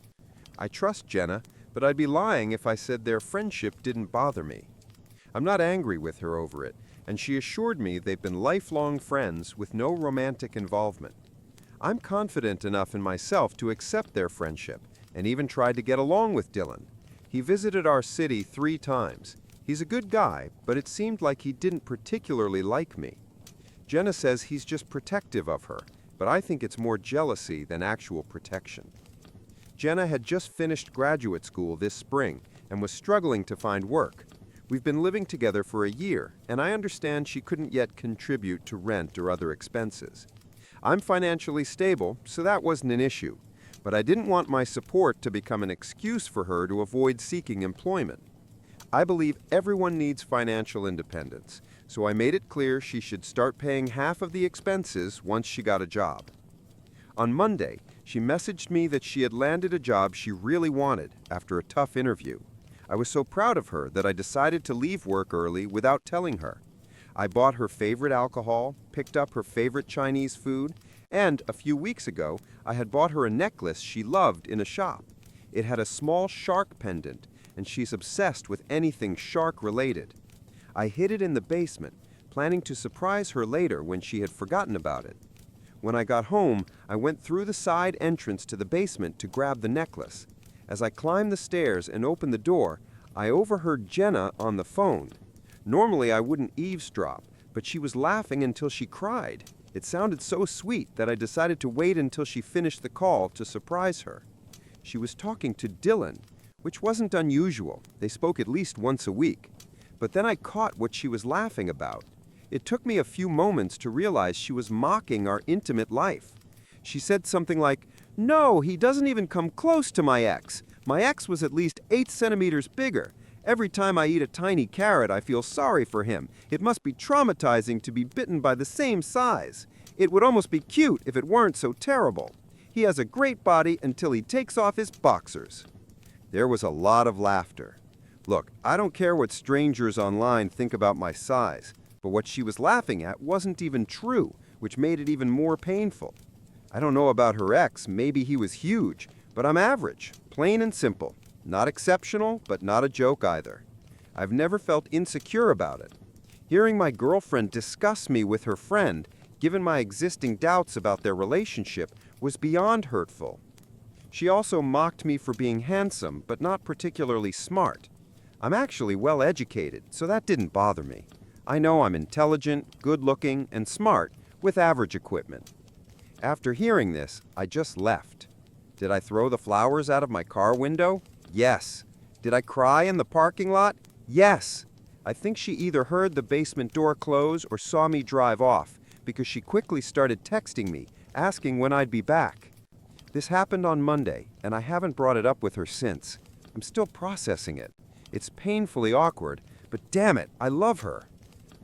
I trust Jenna, but I'd be lying if I said their friendship didn't bother me. I'm not angry with her over it, and she assured me they've been lifelong friends with no romantic involvement. I'm confident enough in myself to accept their friendship, and even tried to get along with Dylan. He visited our city 3 times. He's a good guy, but it seemed like he didn't particularly like me. Jenna says he's just protective of her, but I think it's more jealousy than actual protection. Jenna had just finished graduate school this spring and was struggling to find work. We've been living together for a year, and I understand she couldn't yet contribute to rent or other expenses. I'm financially stable, so that wasn't an issue, but I didn't want my support to become an excuse for her to avoid seeking employment. I believe everyone needs financial independence, so I made it clear she should start paying half of the expenses once she got a job. On Monday, she messaged me that she had landed a job she really wanted after a tough interview. I was so proud of her that I decided to leave work early without telling her. I bought her favorite alcohol, picked up her favorite Chinese food, and a few weeks ago, I had bought her a necklace she loved in a shop. It had a small shark pendant, and she's obsessed with anything shark-related. I hid it in the basement, planning to surprise her later when she had forgotten about it. When I got home, I went through the side entrance to the basement to grab the necklace. As I climbed the stairs and opened the door, I overheard Jenna on the phone. Normally, I wouldn't eavesdrop, but she was laughing until she cried. It sounded so sweet that I decided to wait until she finished the call to surprise her. She was talking to Dylan, which wasn't unusual. They spoke at least once a week. But then I caught what she was laughing about. It took me a few moments to realize she was mocking our intimate life. She said something like, "No, he doesn't even come close to my ex. My ex was at least 8 centimeters bigger. Every time I eat a tiny carrot, I feel sorry for him. It must be traumatizing to be bitten by the same size. It would almost be cute if it weren't so terrible. He has a great body until he takes off his boxers." There was a lot of laughter. Look, I don't care what strangers online think about my size, but what she was laughing at wasn't even true, which made it even more painful. I don't know about her ex, maybe he was huge, but I'm average, plain and simple. Not exceptional, but not a joke either. I've never felt insecure about it. Hearing my girlfriend discuss me with her friend, given my existing doubts about their relationship, was beyond hurtful. She also mocked me for being handsome, but not particularly smart. I'm actually well educated, so that didn't bother me. I know I'm intelligent, good-looking, and smart, with average equipment. After hearing this, I just left. Did I throw the flowers out of my car window? Yes. Did I cry in the parking lot? Yes. I think she either heard the basement door close or saw me drive off, because she quickly started texting me, asking when I'd be back. This happened on Monday, and I haven't brought it up with her since. I'm still processing it. It's painfully awkward, but damn it, I love her.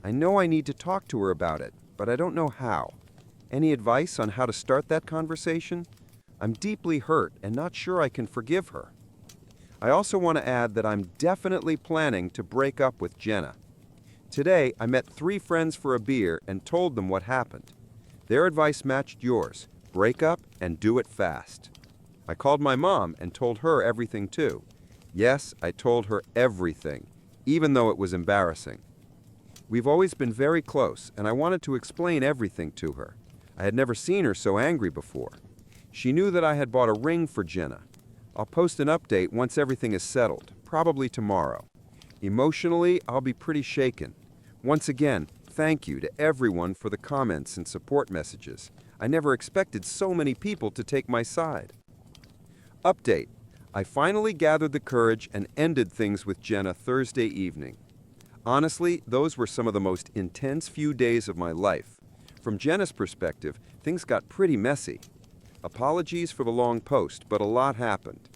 I know I need to talk to her about it, but I don't know how. Any advice on how to start that conversation? I'm deeply hurt and not sure I can forgive her. I also want to add that I'm definitely planning to break up with Jenna. Today, I met 3 friends for a beer and told them what happened. Their advice matched yours. Break up and do it fast. I called my mom and told her everything too. Yes, I told her everything, even though it was embarrassing. We've always been very close, and I wanted to explain everything to her. I had never seen her so angry before. She knew that I had bought a ring for Jenna. I'll post an update once everything is settled, probably tomorrow. Emotionally, I'll be pretty shaken. Once again, thank you to everyone for the comments and support messages. I never expected so many people to take my side. Update. I finally gathered the courage and ended things with Jenna Thursday evening. Honestly, those were some of the most intense few days of my life. From Jenna's perspective, things got pretty messy. Apologies for the long post, but a lot happened.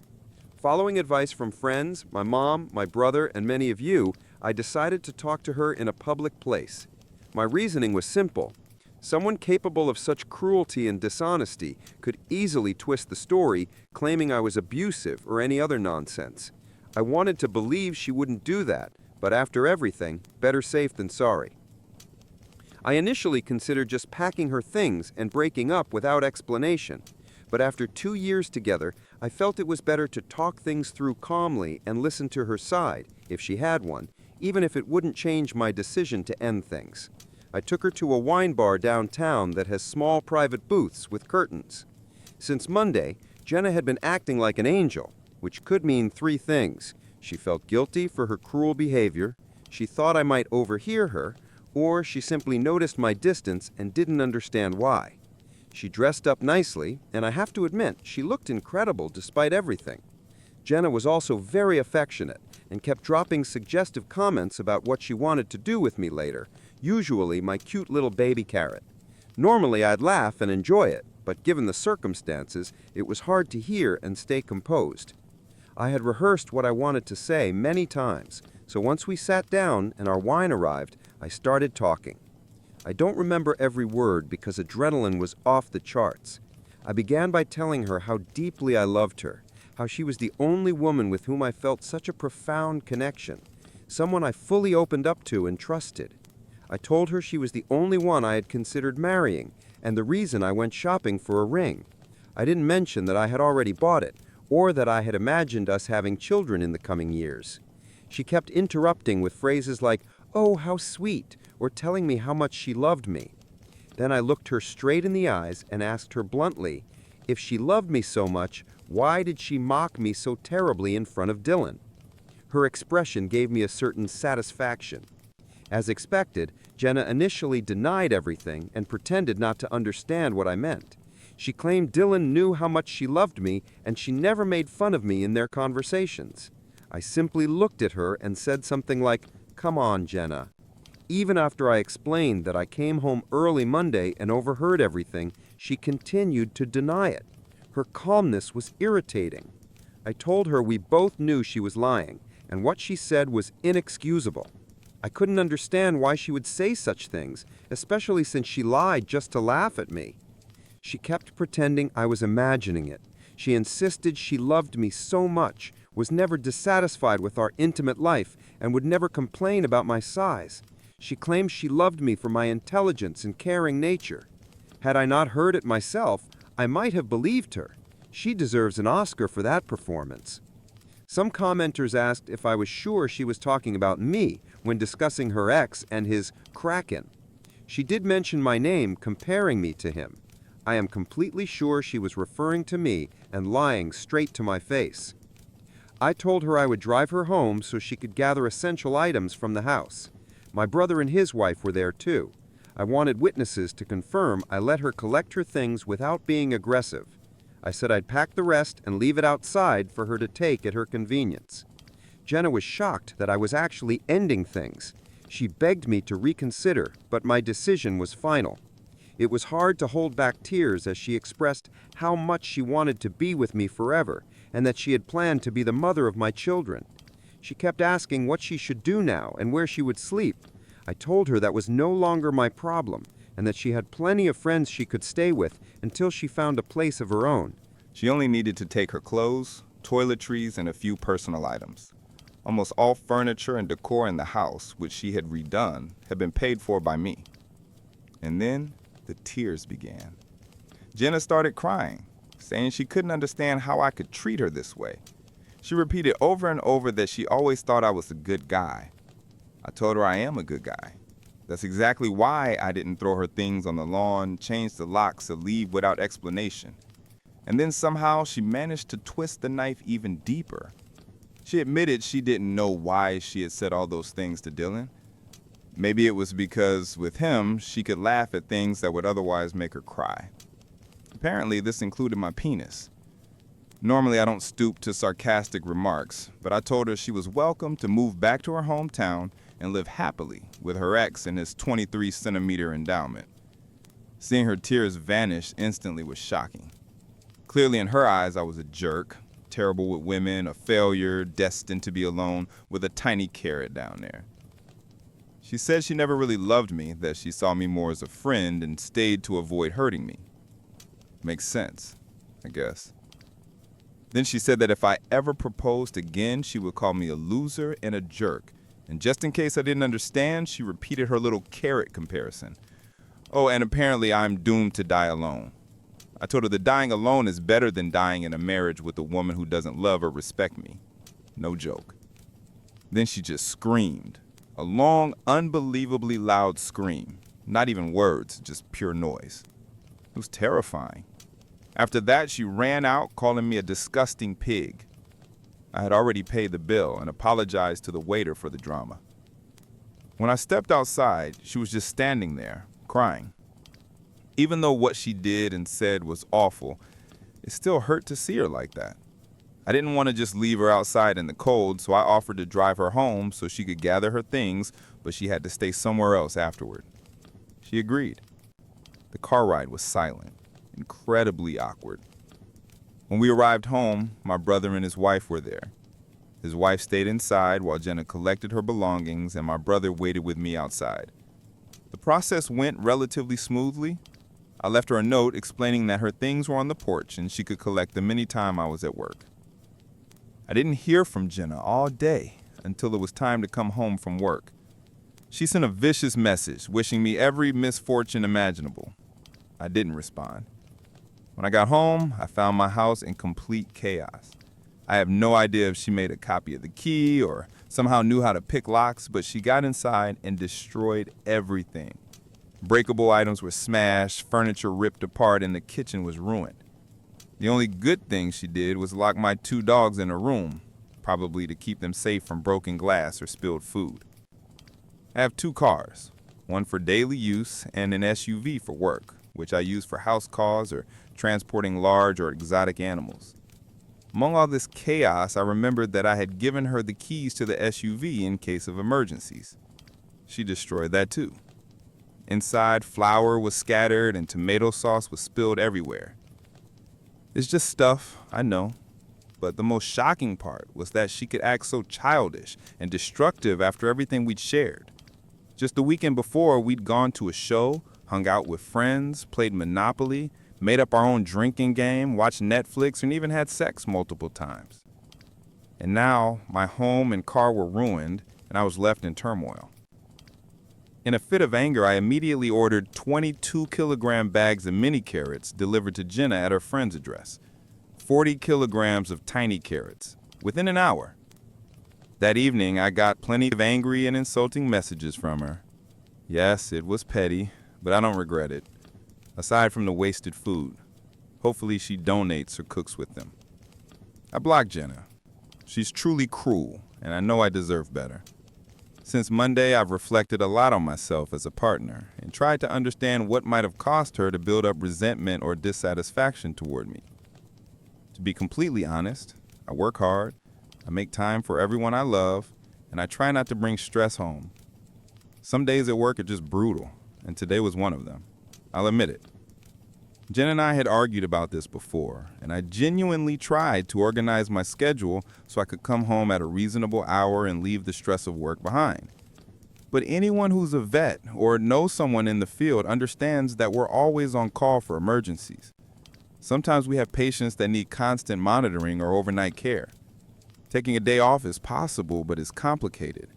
Following advice from friends, my mom, my brother, and many of you, I decided to talk to her in a public place. My reasoning was simple. Someone capable of such cruelty and dishonesty could easily twist the story, claiming I was abusive or any other nonsense. I wanted to believe she wouldn't do that, but after everything, better safe than sorry. I initially considered just packing her things and breaking up without explanation, but after 2 years together, I felt it was better to talk things through calmly and listen to her side, if she had one, even if it wouldn't change my decision to end things. I took her to a wine bar downtown that has small private booths with curtains. Since Monday, Jenna had been acting like an angel, which could mean 3 things. She felt guilty for her cruel behavior, she thought I might overhear her, or she simply noticed my distance and didn't understand why. She dressed up nicely, and I have to admit, she looked incredible despite everything. Jenna was also very affectionate and kept dropping suggestive comments about what she wanted to do with me later, usually my cute little baby carrot. Normally I'd laugh and enjoy it, but given the circumstances, it was hard to hear and stay composed. I had rehearsed what I wanted to say many times, so once we sat down and our wine arrived, I started talking. I don't remember every word because adrenaline was off the charts. I began by telling her how deeply I loved her, how she was the only woman with whom I felt such a profound connection, someone I fully opened up to and trusted. I told her she was the only one I had considered marrying, and the reason I went shopping for a ring. I didn't mention that I had already bought it, or that I had imagined us having children in the coming years. She kept interrupting with phrases like, "Oh, how sweet," or telling me how much she loved me. Then I looked her straight in the eyes and asked her bluntly, if she loved me so much, why did she mock me so terribly in front of Dylan? Her expression gave me a certain satisfaction. As expected, Jenna initially denied everything and pretended not to understand what I meant. She claimed Dylan knew how much she loved me, and she never made fun of me in their conversations. I simply looked at her and said something like, "Come on, Jenna." Even after I explained that I came home early Monday and overheard everything, she continued to deny it. Her calmness was irritating. I told her we both knew she was lying, and what she said was inexcusable. I couldn't understand why she would say such things, especially since she lied just to laugh at me. She kept pretending I was imagining it. She insisted she loved me so much, was never dissatisfied with our intimate life, and would never complain about my size. She claims she loved me for my intelligence and caring nature. Had I not heard it myself, I might have believed her. She deserves an Oscar for that performance. Some commenters asked if I was sure she was talking about me when discussing her ex and his Kraken. She did mention my name, comparing me to him. I am completely sure she was referring to me and lying straight to my face. I told her I would drive her home so she could gather essential items from the house. My brother and his wife were there too. I wanted witnesses to confirm I let her collect her things without being aggressive. I said I'd pack the rest and leave it outside for her to take at her convenience. Jenna was shocked that I was actually ending things. She begged me to reconsider, but my decision was final. It was hard to hold back tears as she expressed how much she wanted to be with me forever and that she had planned to be the mother of my children. She kept asking what she should do now and where she would sleep. I told her that was no longer my problem and that she had plenty of friends she could stay with until she found a place of her own. She only needed to take her clothes, toiletries, and a few personal items. Almost all furniture and decor in the house, which she had redone, had been paid for by me. And then the tears began. Jenna started crying, saying she couldn't understand how I could treat her this way. She repeated over and over that she always thought I was a good guy. I told her I am a good guy. That's exactly why I didn't throw her things on the lawn, change the locks, or leave without explanation. And then somehow she managed to twist the knife even deeper. She admitted she didn't know why she had said all those things to Dylan. Maybe it was because with him, she could laugh at things that would otherwise make her cry. Apparently, this included my penis. Normally, I don't stoop to sarcastic remarks, but I told her she was welcome to move back to her hometown and live happily with her ex and his 23-centimeter endowment. Seeing her tears vanish instantly was shocking. Clearly, in her eyes, I was a jerk, terrible with women, a failure, destined to be alone, with a tiny carrot down there. She said she never really loved me, that she saw me more as a friend and stayed to avoid hurting me. Makes sense, I guess. Then she said that if I ever proposed again, she would call me a loser and a jerk. And just in case I didn't understand, she repeated her little carrot comparison. Oh, and apparently I'm doomed to die alone. I told her that dying alone is better than dying in a marriage with a woman who doesn't love or respect me. No joke. Then she just screamed. A long, unbelievably loud scream. Not even words, just pure noise. It was terrifying. After that, she ran out, calling me a disgusting pig. I had already paid the bill and apologized to the waiter for the drama. When I stepped outside, she was just standing there, crying. Even though what she did and said was awful, it still hurt to see her like that. I didn't want to just leave her outside in the cold, so I offered to drive her home so she could gather her things, but she had to stay somewhere else afterward. She agreed. The car ride was silent, incredibly awkward. When we arrived home, my brother and his wife were there. His wife stayed inside while Jenna collected her belongings, and my brother waited with me outside. The process went relatively smoothly. I left her a note explaining that her things were on the porch and she could collect them anytime I was at work. I didn't hear from Jenna all day until it was time to come home from work. She sent a vicious message wishing me every misfortune imaginable. I didn't respond. When I got home, I found my house in complete chaos. I have no idea if she made a copy of the key or somehow knew how to pick locks, but she got inside and destroyed everything. Breakable items were smashed, furniture ripped apart, and the kitchen was ruined. The only good thing she did was lock my 2 dogs in a room, probably to keep them safe from broken glass or spilled food. I have 2 cars, one for daily use and an SUV for work, which I use for house calls or transporting large or exotic animals. Among all this chaos, I remembered that I had given her the keys to the SUV in case of emergencies. She destroyed that too. Inside, flour was scattered and tomato sauce was spilled everywhere. It's just stuff, I know, but the most shocking part was that she could act so childish and destructive after everything we'd shared. Just the weekend before, we'd gone to a show, hung out with friends, played Monopoly, made up our own drinking game, watched Netflix, and even had sex multiple times. And now my home and car were ruined, and I was left in turmoil. In a fit of anger, I immediately ordered 22-kilogram bags of mini carrots delivered to Jenna at her friend's address. 40 kilograms of tiny carrots, within an hour. That evening, I got plenty of angry and insulting messages from her. Yes, it was petty, but I don't regret it. Aside from the wasted food, hopefully she donates or cooks with them. I blocked Jenna. She's truly cruel, and I know I deserve better. Since Monday, I've reflected a lot on myself as a partner and tried to understand what might have caused her to build up resentment or dissatisfaction toward me. To be completely honest, I work hard, I make time for everyone I love, and I try not to bring stress home. Some days at work are just brutal, and today was one of them. I'll admit it. Jen and I had argued about this before, and I genuinely tried to organize my schedule so I could come home at a reasonable hour and leave the stress of work behind. But anyone who's a vet or knows someone in the field understands that we're always on call for emergencies. Sometimes we have patients that need constant monitoring or overnight care. Taking a day off is possible, but it's complicated.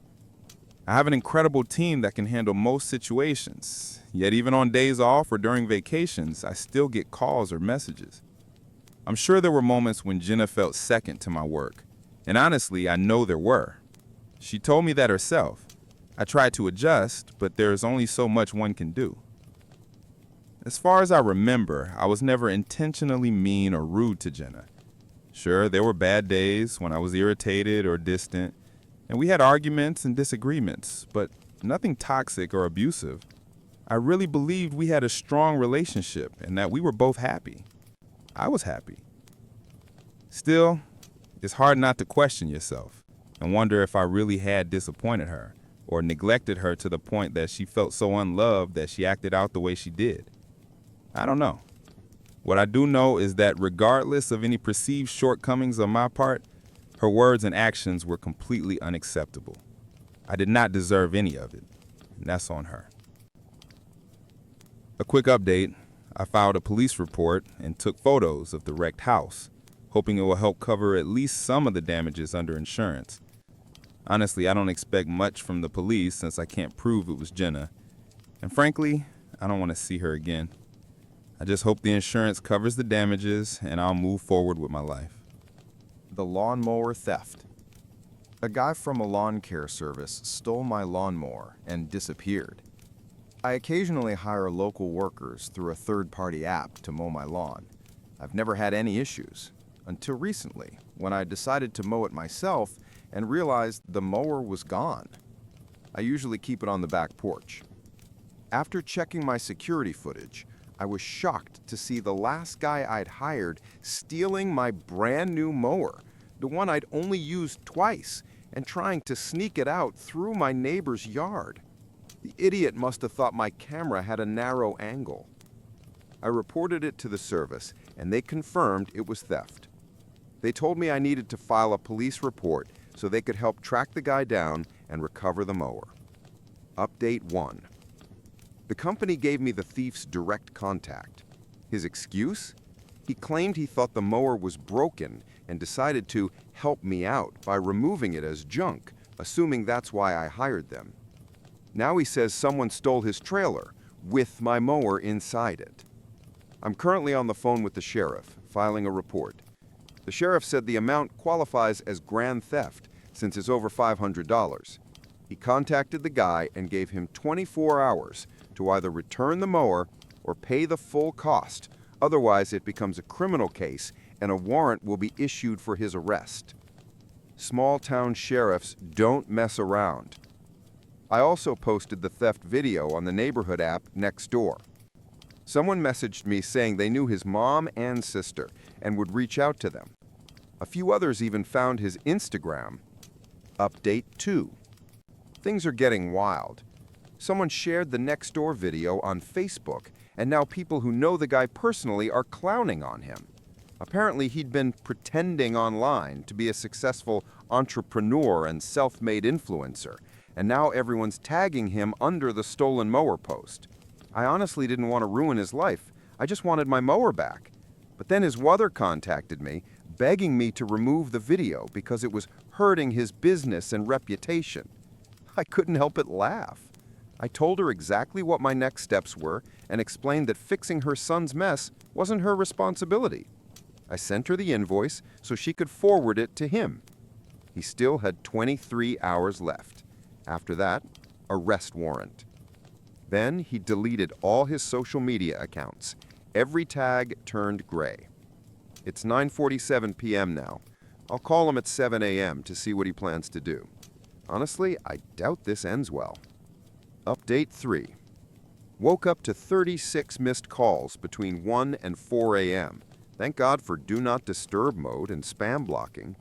I have an incredible team that can handle most situations, yet even on days off or during vacations, I still get calls or messages. I'm sure there were moments when Jenna felt second to my work, and honestly, I know there were. She told me that herself. I tried to adjust, but there's only so much one can do. As far as I remember, I was never intentionally mean or rude to Jenna. Sure, there were bad days when I was irritated or distant, and we had arguments and disagreements, but nothing toxic or abusive. I really believed we had a strong relationship and that we were both happy. I was happy. Still, it's hard not to question yourself and wonder if I really had disappointed her or neglected her to the point that she felt so unloved that she acted out the way she did. I don't know. What I do know is that regardless of any perceived shortcomings on my part, her words and actions were completely unacceptable. I did not deserve any of it, and that's on her. A quick update, I filed a police report and took photos of the wrecked house, hoping it will help cover at least some of the damages under insurance. Honestly, I don't expect much from the police since I can't prove it was Jenna. And frankly, I don't want to see her again. I just hope the insurance covers the damages and I'll move forward with my life. The lawnmower theft. A guy from a lawn care service stole my lawnmower and disappeared. I occasionally hire local workers through a third-party app to mow my lawn. I've never had any issues, until recently, when I decided to mow it myself and realized the mower was gone. I usually keep it on the back porch. After checking my security footage, I was shocked to see the last guy I'd hired stealing my brand new mower, the one I'd only used twice, and trying to sneak it out through my neighbor's yard. The idiot must have thought my camera had a narrow angle. I reported it to the service, and they confirmed it was theft. They told me I needed to file a police report so they could help track the guy down and recover the mower. Update 1. The company gave me the thief's direct contact. His excuse? He claimed he thought the mower was broken and decided to help me out by removing it as junk, assuming that's why I hired them. Now he says someone stole his trailer with my mower inside it. I'm currently on the phone with the sheriff, filing a report. The sheriff said the amount qualifies as grand theft since it's over $500. He contacted the guy and gave him 24 hours to either return the mower or pay the full cost. Otherwise, it becomes a criminal case and a warrant will be issued for his arrest. Small-town sheriffs don't mess around. I also posted the theft video on the neighborhood app Nextdoor. Someone messaged me saying they knew his mom and sister and would reach out to them. A few others even found his Instagram. Update 2. Things are getting wild. Someone shared the Nextdoor video on Facebook, and now people who know the guy personally are clowning on him. Apparently, he'd been pretending online to be a successful entrepreneur and self-made influencer, and now everyone's tagging him under the stolen mower post. I honestly didn't want to ruin his life. I just wanted my mower back. But then his mother contacted me, begging me to remove the video because it was hurting his business and reputation. I couldn't help but laugh. I told her exactly what my next steps were and explained that fixing her son's mess wasn't her responsibility. I sent her the invoice so she could forward it to him. He still had 23 hours left. After that, arrest warrant. Then he deleted all his social media accounts. Every tag turned gray. It's 9:47 p.m. now. I'll call him at 7 a.m. to see what he plans to do. Honestly, I doubt this ends well. Update 3. Woke up to 36 missed calls between 1 and 4 a.m. Thank God for Do Not Disturb mode and spam blocking.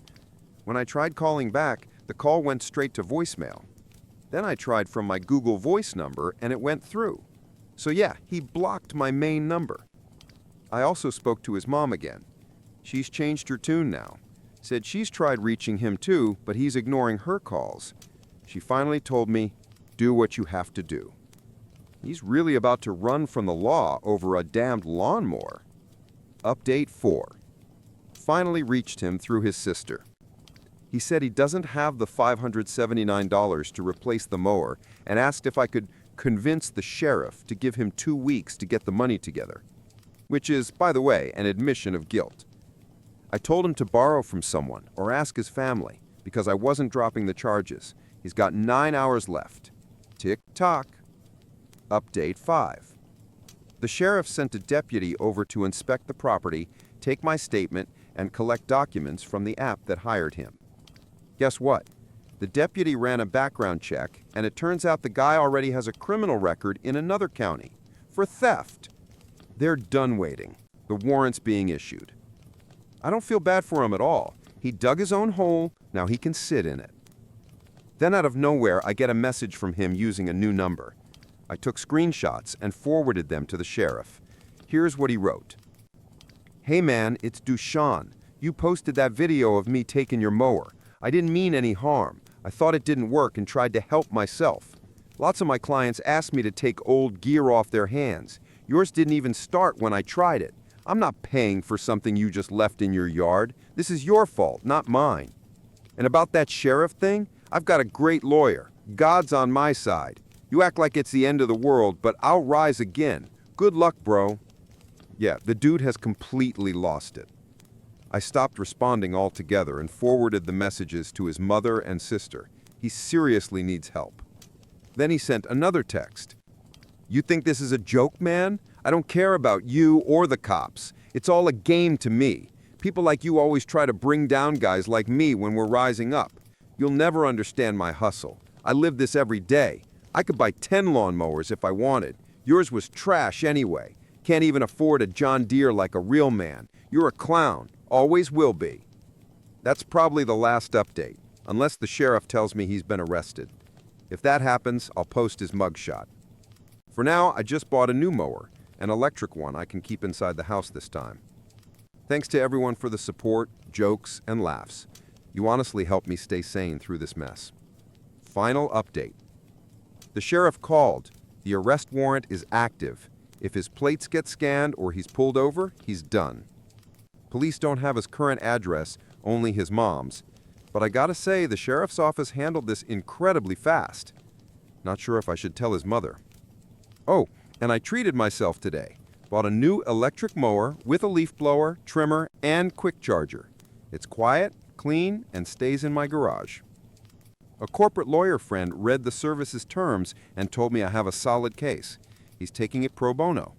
When I tried calling back, the call went straight to voicemail. Then I tried from my Google Voice number and it went through. So yeah, he blocked my main number. I also spoke to his mom again. She's changed her tune now. Said she's tried reaching him too, but he's ignoring her calls. She finally told me, do what you have to do. He's really about to run from the law over a damned lawnmower. Update 4. Finally reached him through his sister. He said he doesn't have the $579 to replace the mower and asked if I could convince the sheriff to give him 2 weeks to get the money together, which is, by the way, an admission of guilt. I told him to borrow from someone or ask his family because I wasn't dropping the charges. He's got 9 hours left. Tick-tock. Update 5. The sheriff sent a deputy over to inspect the property, take my statement, and collect documents from the app that hired him. Guess what? The deputy ran a background check, and it turns out the guy already has a criminal record in another county for theft. They're done waiting. The warrant's being issued. I don't feel bad for him at all. He dug his own hole, now he can sit in it. Then out of nowhere, I get a message from him using a new number. I took screenshots and forwarded them to the sheriff. Here's what he wrote. Hey man, it's Dushan. You posted that video of me taking your mower. I didn't mean any harm. I thought it didn't work and tried to help myself. Lots of my clients asked me to take old gear off their hands. Yours didn't even start when I tried it. I'm not paying for something you just left in your yard. This is your fault, not mine. And about that sheriff thing, I've got a great lawyer. God's on my side. You act like it's the end of the world, but I'll rise again. Good luck, bro. Yeah, the dude has completely lost it. I stopped responding altogether and forwarded the messages to his mother and sister. He seriously needs help. Then he sent another text. You think this is a joke, man? I don't care about you or the cops. It's all a game to me. People like you always try to bring down guys like me when we're rising up. You'll never understand my hustle. I live this every day. I could buy 10 lawnmowers if I wanted. Yours was trash anyway. Can't even afford a John Deere like a real man. You're a clown. Always will be. That's probably the last update, unless the sheriff tells me he's been arrested. If that happens, I'll post his mugshot. For now, I just bought a new mower, an electric one I can keep inside the house this time. Thanks to everyone for the support, jokes, and laughs. You honestly helped me stay sane through this mess. Final update. The sheriff called. The arrest warrant is active. If his plates get scanned or he's pulled over, he's done. Police don't have his current address, only his mom's. But I gotta say, the sheriff's office handled this incredibly fast. Not sure if I should tell his mother. Oh, and I treated myself today. Bought a new electric mower with a leaf blower, trimmer, and quick charger. It's quiet, clean, and stays in my garage. A corporate lawyer friend read the service's terms and told me I have a solid case. He's taking it pro bono.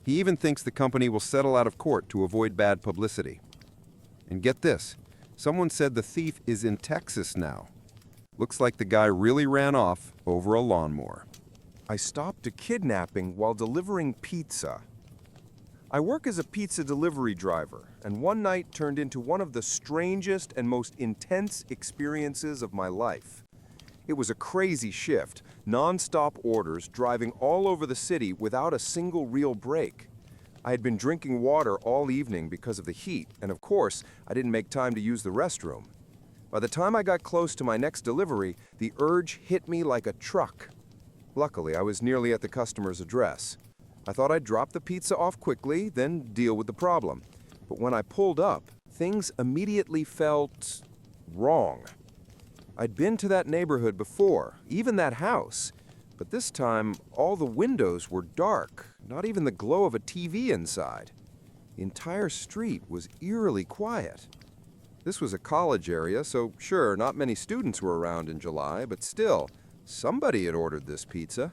He even thinks the company will settle out of court to avoid bad publicity. And get this, someone said the thief is in Texas now. Looks like the guy really ran off over a lawnmower. I stopped a kidnapping while delivering pizza. I work as a pizza delivery driver, and one night turned into one of the strangest and most intense experiences of my life. It was a crazy shift, non-stop orders, driving all over the city without a single real break. I had been drinking water all evening because of the heat, and of course, I didn't make time to use the restroom. By the time I got close to my next delivery, the urge hit me like a truck. Luckily, I was nearly at the customer's address. I thought I'd drop the pizza off quickly, then deal with the problem. But when I pulled up, things immediately felt wrong. I'd been to that neighborhood before, even that house, but this time all the windows were dark, not even the glow of a TV inside. The entire street was eerily quiet. This was a college area, so sure, not many students were around in July, but still, somebody had ordered this pizza.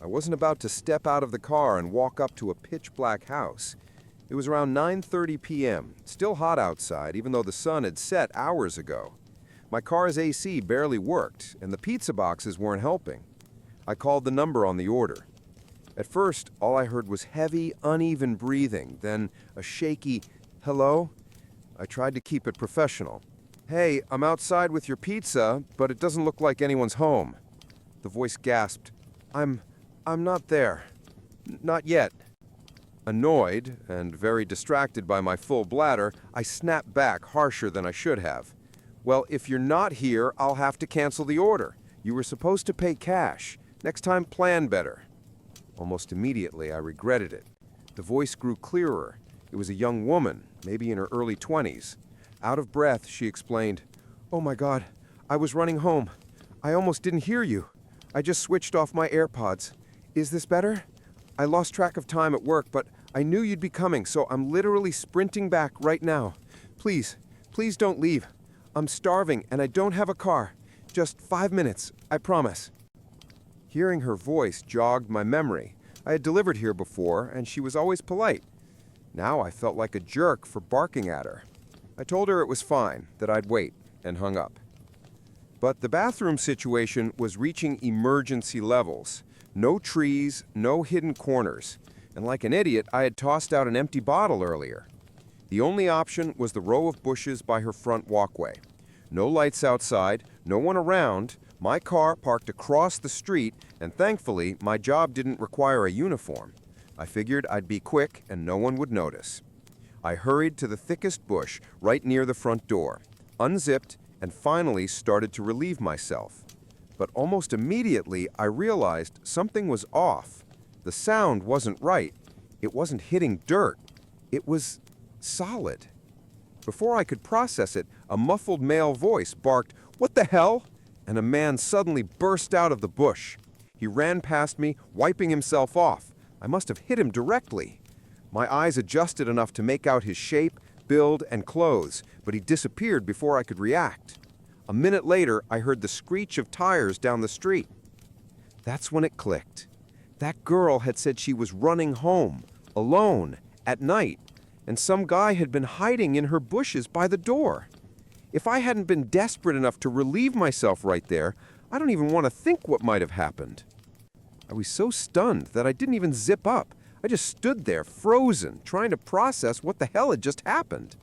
I wasn't about to step out of the car and walk up to a pitch-black house. It was around 9:30 p.m., still hot outside, even though the sun had set hours ago. My car's AC barely worked, and the pizza boxes weren't helping. I called the number on the order. At first, all I heard was heavy, uneven breathing, then a shaky, "Hello?" I tried to keep it professional. "Hey, I'm outside with your pizza, but it doesn't look like anyone's home." The voice gasped, I'm not there. Not yet." Annoyed, and very distracted by my full bladder, I snapped back harsher than I should have. "Well, if you're not here, I'll have to cancel the order. You were supposed to pay cash. Next time, plan better." Almost immediately, I regretted it. The voice grew clearer. It was a young woman, maybe in her early 20s. Out of breath, she explained, "Oh my God, I was running home. I almost didn't hear you. I just switched off my AirPods. Is this better? I lost track of time at work, but I knew you'd be coming, so I'm literally sprinting back right now. Please, please don't leave. I'm starving and I don't have a car. Just 5 minutes, I promise." Hearing her voice jogged my memory. I had delivered here before, and she was always polite. Now I felt like a jerk for barking at her. I told her it was fine, that I'd wait, and hung up. But the bathroom situation was reaching emergency levels. No trees, no hidden corners. And like an idiot, I had tossed out an empty bottle earlier. The only option was the row of bushes by her front walkway. No lights outside, no one around, my car parked across the street, and thankfully, my job didn't require a uniform. I figured I'd be quick and no one would notice. I hurried to the thickest bush right near the front door, unzipped, and finally started to relieve myself. But almost immediately, I realized something was off. The sound wasn't right. It wasn't hitting dirt. It was solid. Before I could process it, a muffled male voice barked, "What the hell?" And a man suddenly burst out of the bush. He ran past me, wiping himself off. I must have hit him directly. My eyes adjusted enough to make out his shape, build, and clothes, but he disappeared before I could react. A minute later, I heard the screech of tires down the street. That's when it clicked. That girl had said she was running home, alone, at night, and some guy had been hiding in her bushes by the door. If I hadn't been desperate enough to relieve myself right there, I don't even want to think what might have happened. I was so stunned that I didn't even zip up. I just stood there, frozen, trying to process what the hell had just happened.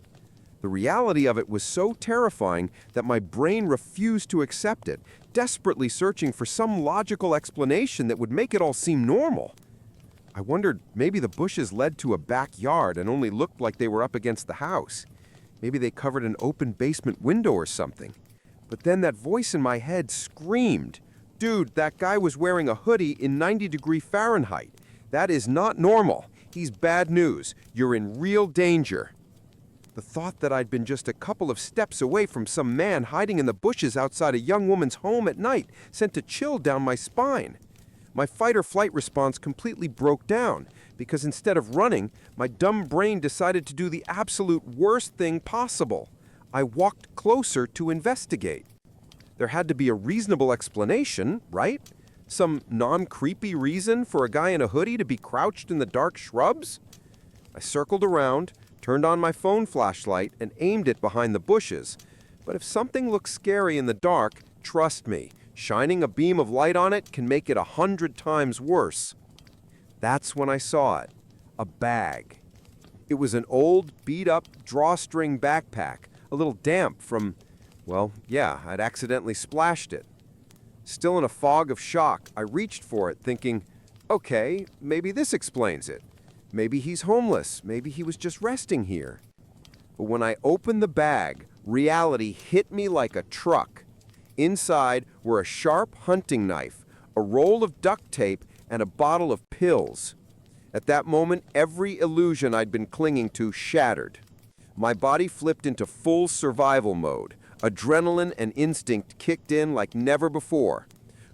The reality of it was so terrifying that my brain refused to accept it, desperately searching for some logical explanation that would make it all seem normal. I wondered maybe the bushes led to a backyard and only looked like they were up against the house. Maybe they covered an open basement window or something. But then that voice in my head screamed, "Dude, that guy was wearing a hoodie in 90-degree Fahrenheit. That is not normal. He's bad news. You're in real danger." The thought that I'd been just a couple of steps away from some man hiding in the bushes outside a young woman's home at night sent a chill down my spine. My fight-or-flight response completely broke down because instead of running, my dumb brain decided to do the absolute worst thing possible. I walked closer to investigate. There had to be a reasonable explanation, right? Some non-creepy reason for a guy in a hoodie to be crouched in the dark shrubs? I circled around, turned on my phone flashlight, and aimed it behind the bushes. But if something looks scary in the dark, trust me, shining a beam of light on it can make it 100 times worse. That's when I saw it. A bag. It was an old, beat-up drawstring backpack, a little damp from, well, yeah, I'd accidentally splashed it. Still in a fog of shock, I reached for it, thinking, okay, maybe this explains it. Maybe he's homeless. Maybe he was just resting here. But when I opened the bag, reality hit me like a truck. Inside were a sharp hunting knife, a roll of duct tape, and a bottle of pills. At that moment, every illusion I'd been clinging to shattered. My body flipped into full survival mode. Adrenaline and instinct kicked in like never before.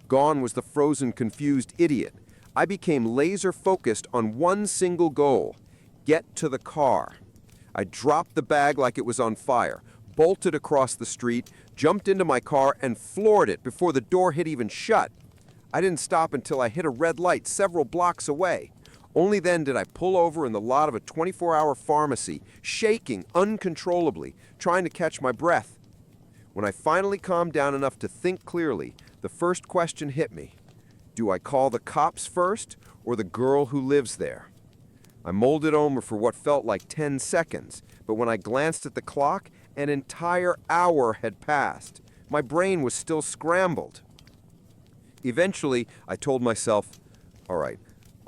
Gone was the frozen, confused idiot. I became laser-focused on one single goal: get to the car. I dropped the bag like it was on fire, bolted across the street, jumped into my car, and floored it before the door had even shut. I didn't stop until I hit a red light several blocks away. Only then did I pull over in the lot of a 24-hour pharmacy, shaking uncontrollably, trying to catch my breath. When I finally calmed down enough to think clearly, the first question hit me. Do I call the cops first, or the girl who lives there? I mulled it over for what felt like 10 seconds, but when I glanced at the clock, an entire hour had passed. My brain was still scrambled. Eventually, I told myself, all right,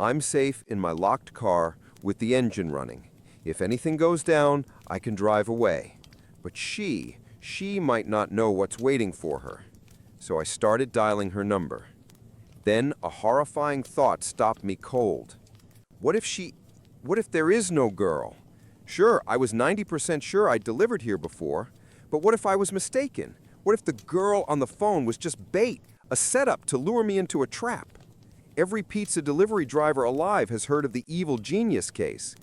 I'm safe in my locked car with the engine running. If anything goes down, I can drive away. But she might not know what's waiting for her. So I started dialing her number. Then a horrifying thought stopped me cold. What if there is no girl? Sure, I was 90% sure I'd delivered here before, but what if I was mistaken? What if the girl on the phone was just bait, a setup to lure me into a trap? Every pizza delivery driver alive has heard of the evil genius case.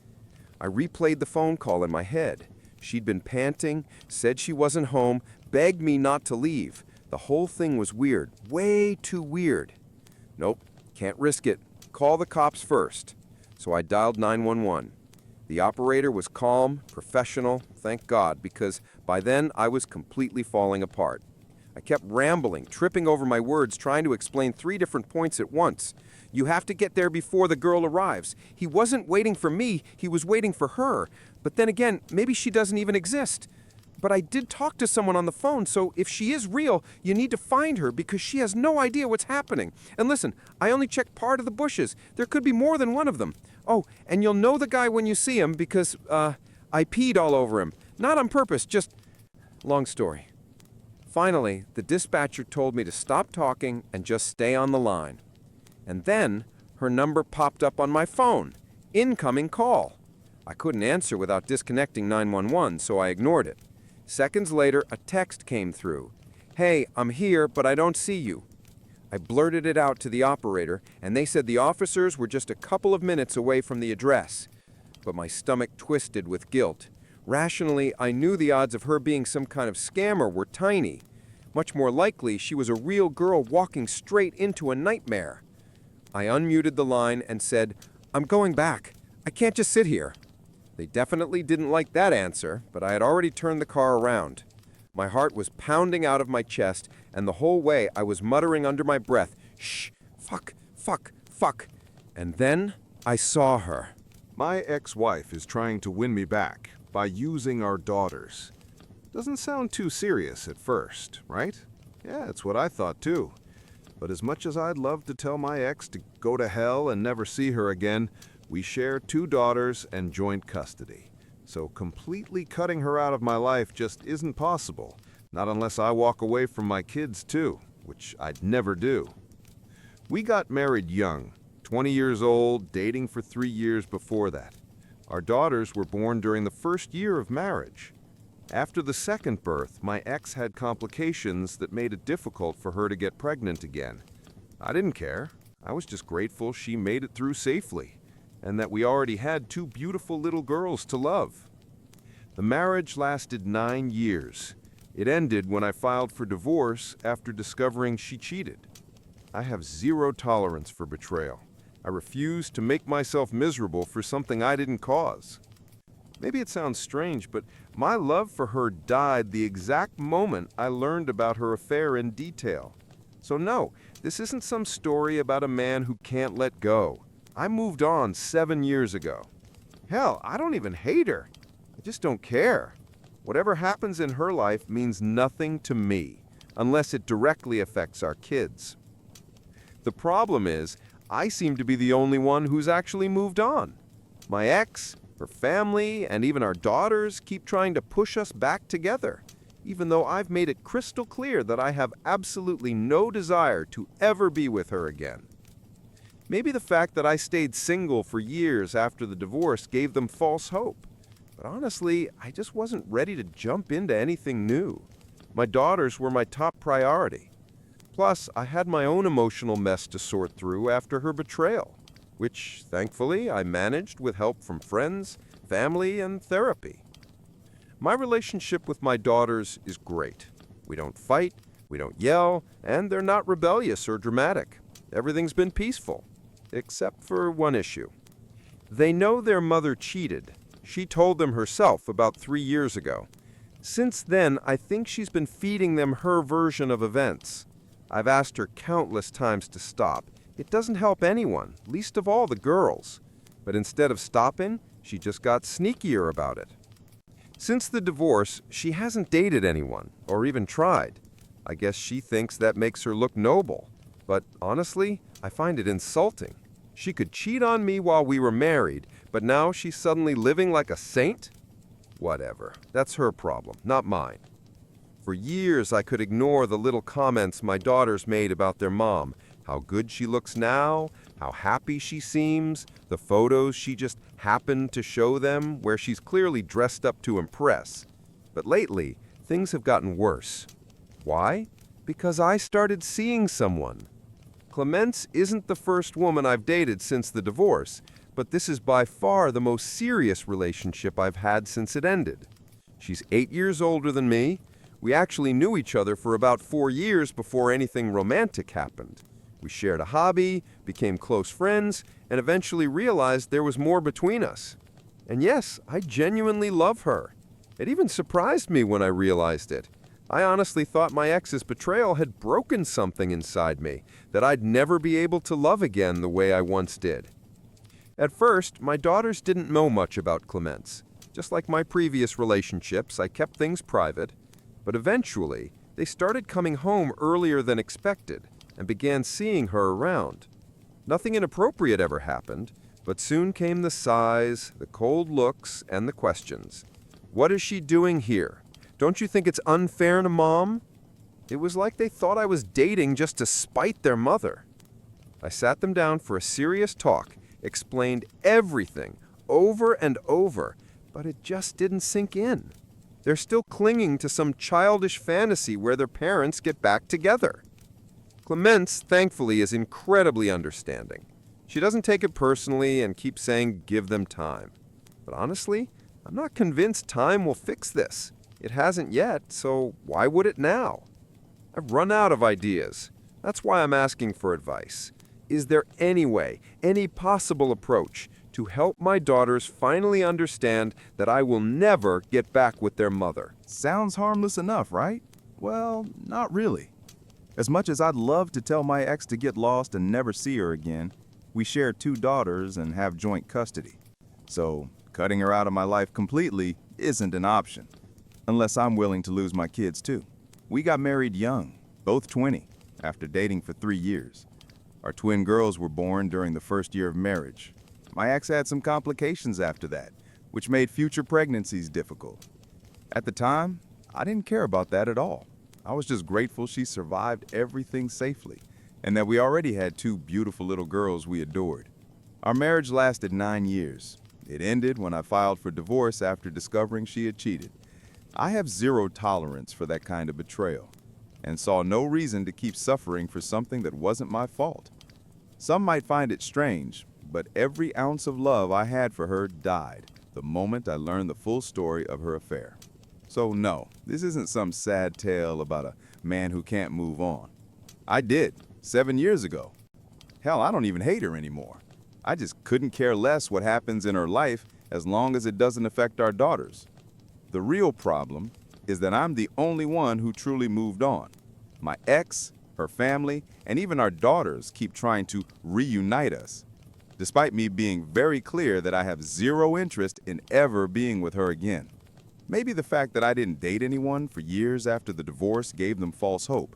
I replayed the phone call in my head. She'd been panting, said she wasn't home, begged me not to leave. The whole thing was weird, way too weird. Nope, can't risk it. Call the cops first. So I dialed 911. The operator was calm, professional, thank God, because by then I was completely falling apart. I kept rambling, tripping over my words, trying to explain 3 different points at once. You have to get there before the girl arrives. He wasn't waiting for me, he was waiting for her. But then again, maybe she doesn't even exist. But I did talk to someone on the phone, so if she is real, you need to find her because she has no idea what's happening. And listen, I only checked part of the bushes. There could be more than one of them. Oh, and you'll know the guy when you see him because, I peed all over him. Not on purpose, just... Long story. Finally, the dispatcher told me to stop talking and just stay on the line. And then, her number popped up on my phone. Incoming call. I couldn't answer without disconnecting 911, so I ignored it. Seconds later, a text came through. Hey, I'm here, but I don't see you. I blurted it out to the operator, and they said the officers were just a couple of minutes away from the address. But my stomach twisted with guilt. Rationally, I knew the odds of her being some kind of scammer were tiny. Much more likely, she was a real girl walking straight into a nightmare. I unmuted the line and said, I'm going back. I can't just sit here. They definitely didn't like that answer, but I had already turned the car around. My heart was pounding out of my chest, and the whole way I was muttering under my breath, shh, fuck, fuck, fuck. And then I saw her. My ex-wife is trying to win me back by using our daughters. Doesn't sound too serious at first, right? Yeah, it's what I thought too. But as much as I'd love to tell my ex to go to hell and never see her again, we share 2 daughters and joint custody. So completely cutting her out of my life just isn't possible, not unless I walk away from my kids too, which I'd never do. We got married young, 20 years old, dating for 3 years before that. Our daughters were born during the first year of marriage. After the second birth, my ex had complications that made it difficult for her to get pregnant again. I didn't care. I was just grateful she made it through safely, and that we already had 2 beautiful little girls to love. The marriage lasted 9 years. It ended when I filed for divorce after discovering she cheated. I have 0 tolerance for betrayal. I refuse to make myself miserable for something I didn't cause. Maybe it sounds strange, but my love for her died the exact moment I learned about her affair in detail. So no, this isn't some story about a man who can't let go. I moved on 7 years ago. Hell, I don't even hate her. I just don't care. Whatever happens in her life means nothing to me, unless it directly affects our kids. The problem is, I seem to be the only one who's actually moved on. My ex, her family, and even our daughters keep trying to push us back together, even though I've made it crystal clear that I have absolutely no desire to ever be with her again. Maybe the fact that I stayed single for years after the divorce gave them false hope, but But honestly, I just wasn't ready to jump into anything new. My daughters were my top priority. Plus, I had my own emotional mess to sort through after her betrayal, which, thankfully, I managed with help from friends, family, and therapy. My relationship with my daughters is great. We don't fight, we don't yell, and they're not rebellious or dramatic. Everything's been peaceful, except for one issue. They know their mother cheated. She told them herself about 3 years ago. Since then, I think she's been feeding them her version of events. I've asked her countless times to stop. It doesn't help anyone, least of all the girls. But instead of stopping, she just got sneakier about it. Since the divorce, she hasn't dated anyone, or even tried. I guess she thinks that makes her look noble. But honestly, I find it insulting. She could cheat on me while we were married, but now she's suddenly living like a saint? Whatever. That's her problem, not mine. For years, I could ignore the little comments my daughters made about their mom. How good she looks now, how happy she seems, the photos she just happened to show them where she's clearly dressed up to impress. But lately, things have gotten worse. Why? Because I started seeing someone. Clemence isn't the first woman I've dated since the divorce, but this is by far the most serious relationship I've had since it ended. She's 8 years older than me. We actually knew each other for about 4 years before anything romantic happened. We shared a hobby, became close friends, and eventually realized there was more between us. And yes, I genuinely love her. It even surprised me when I realized it. I honestly thought my ex's betrayal had broken something inside me, that I'd never be able to love again the way I once did. At first, my daughters didn't know much about Clemence. Just like my previous relationships, I kept things private. But eventually, they started coming home earlier than expected and began seeing her around. Nothing inappropriate ever happened, but soon came the sighs, the cold looks, and the questions. What is she doing here? Don't you think it's unfair to Mom? It was like they thought I was dating just to spite their mother. I sat them down for a serious talk, explained everything over and over, but it just didn't sink in. They're still clinging to some childish fantasy where their parents get back together. Clemence, thankfully, is incredibly understanding. She doesn't take it personally and keeps saying give them time. But honestly, I'm not convinced time will fix this. It hasn't yet, so why would it now? I've run out of ideas. That's why I'm asking for advice. Is there any way, any possible approach to help my daughters finally understand that I will never get back with their mother? Sounds harmless enough, right? Well, not really. As much as I'd love to tell my ex to get lost and never see her again, we share 2 daughters and have joint custody. So, cutting her out of my life completely isn't an option, unless I'm willing to lose my kids too. We got married young, both 20, after dating for 3 years. Our twin girls were born during the first year of marriage. My ex had some complications after that, which made future pregnancies difficult. At the time, I didn't care about that at all. I was just grateful she survived everything safely, and that we already had 2 beautiful little girls we adored. Our marriage lasted 9 years. It ended when I filed for divorce after discovering she had cheated. I have zero tolerance for that kind of betrayal, and saw no reason to keep suffering for something that wasn't my fault. Some might find it strange, but every ounce of love I had for her died the moment I learned the full story of her affair. So no, this isn't some sad tale about a man who can't move on. I did, 7 years ago. Hell, I don't even hate her anymore. I just couldn't care less what happens in her life as long as it doesn't affect our daughters. The real problem is that I'm the only one who truly moved on. My ex, her family, and even our daughters keep trying to reunite us, despite me being very clear that I have zero interest in ever being with her again. Maybe the fact that I didn't date anyone for years after the divorce gave them false hope.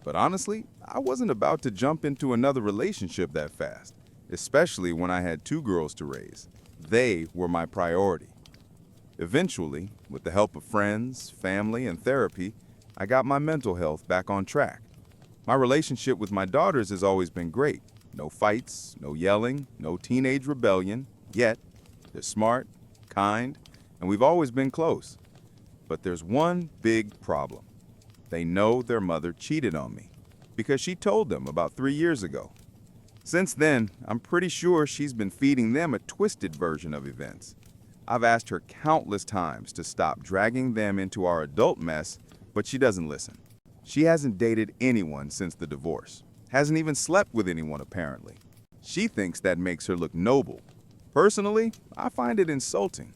But honestly, I wasn't about to jump into another relationship that fast, especially when I had 2 girls to raise. They were my priority. Eventually, with the help of friends, family, and therapy, I got my mental health back on track. My relationship with my daughters has always been great. No fights, no yelling, no teenage rebellion, yet they're smart, kind, and we've always been close. But there's one big problem. They know their mother cheated on me because she told them about 3 years ago. Since then, I'm pretty sure she's been feeding them a twisted version of events. I've asked her countless times to stop dragging them into our adult mess, but she doesn't listen. She hasn't dated anyone since the divorce, hasn't even slept with anyone apparently. She thinks that makes her look noble. Personally, I find it insulting.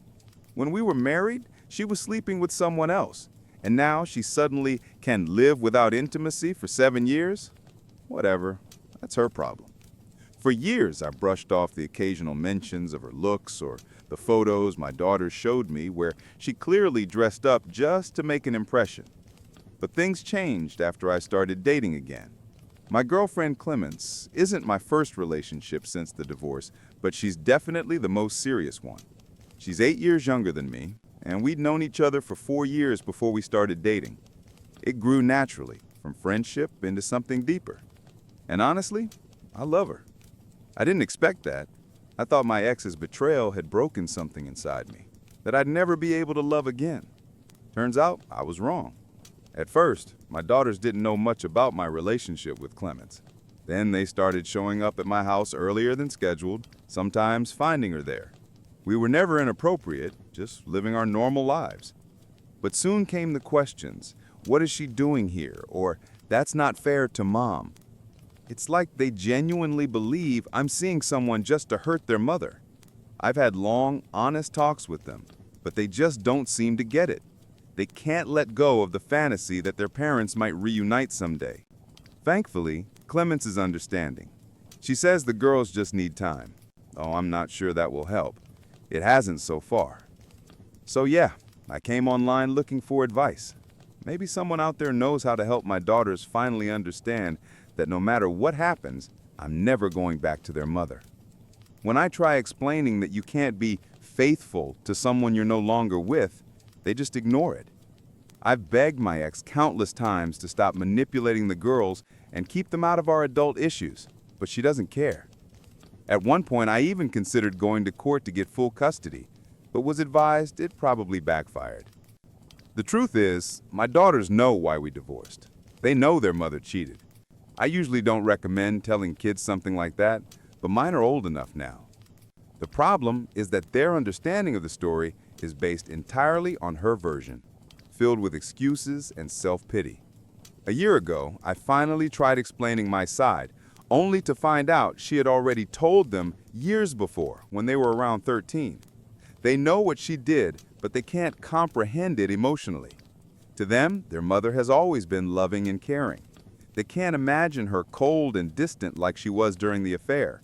When we were married, she was sleeping with someone else, and now she suddenly can live without intimacy for 7 years? Whatever, that's her problem. For years, I brushed off the occasional mentions of her looks or the photos my daughter showed me where she clearly dressed up just to make an impression. But things changed after I started dating again. My girlfriend Clemence isn't my first relationship since the divorce, but she's definitely the most serious one. She's 8 years younger than me, and we'd known each other for 4 years before we started dating. It grew naturally, from friendship into something deeper. And honestly, I love her. I didn't expect that. I thought my ex's betrayal had broken something inside me, that I'd never be able to love again. Turns out I was wrong. At first, my daughters didn't know much about my relationship with Clemence. Then they started showing up at my house earlier than scheduled, sometimes finding her there. We were never inappropriate, just living our normal lives. But soon came the questions, what is she doing here? Or, that's not fair to mom. It's like they genuinely believe I'm seeing someone just to hurt their mother. I've had long, honest talks with them, but they just don't seem to get it. They can't let go of the fantasy that their parents might reunite someday. Thankfully, Clemence is understanding. She says the girls just need time. Oh, I'm not sure that will help. It hasn't so far. So yeah, I came online looking for advice. Maybe someone out there knows how to help my daughters finally understand that no matter what happens, I'm never going back to their mother. When I try explaining that you can't be faithful to someone you're no longer with, they just ignore it. I've begged my ex countless times to stop manipulating the girls and keep them out of our adult issues, but she doesn't care. At one point, I even considered going to court to get full custody, but was advised it probably backfired. The truth is, my daughters know why we divorced. They know their mother cheated. I usually don't recommend telling kids something like that, but mine are old enough now. The problem is that their understanding of the story is based entirely on her version, filled with excuses and self-pity. A year ago, I finally tried explaining my side, only to find out she had already told them years before, when they were around 13. They know what she did, but they can't comprehend it emotionally. To them, their mother has always been loving and caring. They can't imagine her cold and distant like she was during the affair.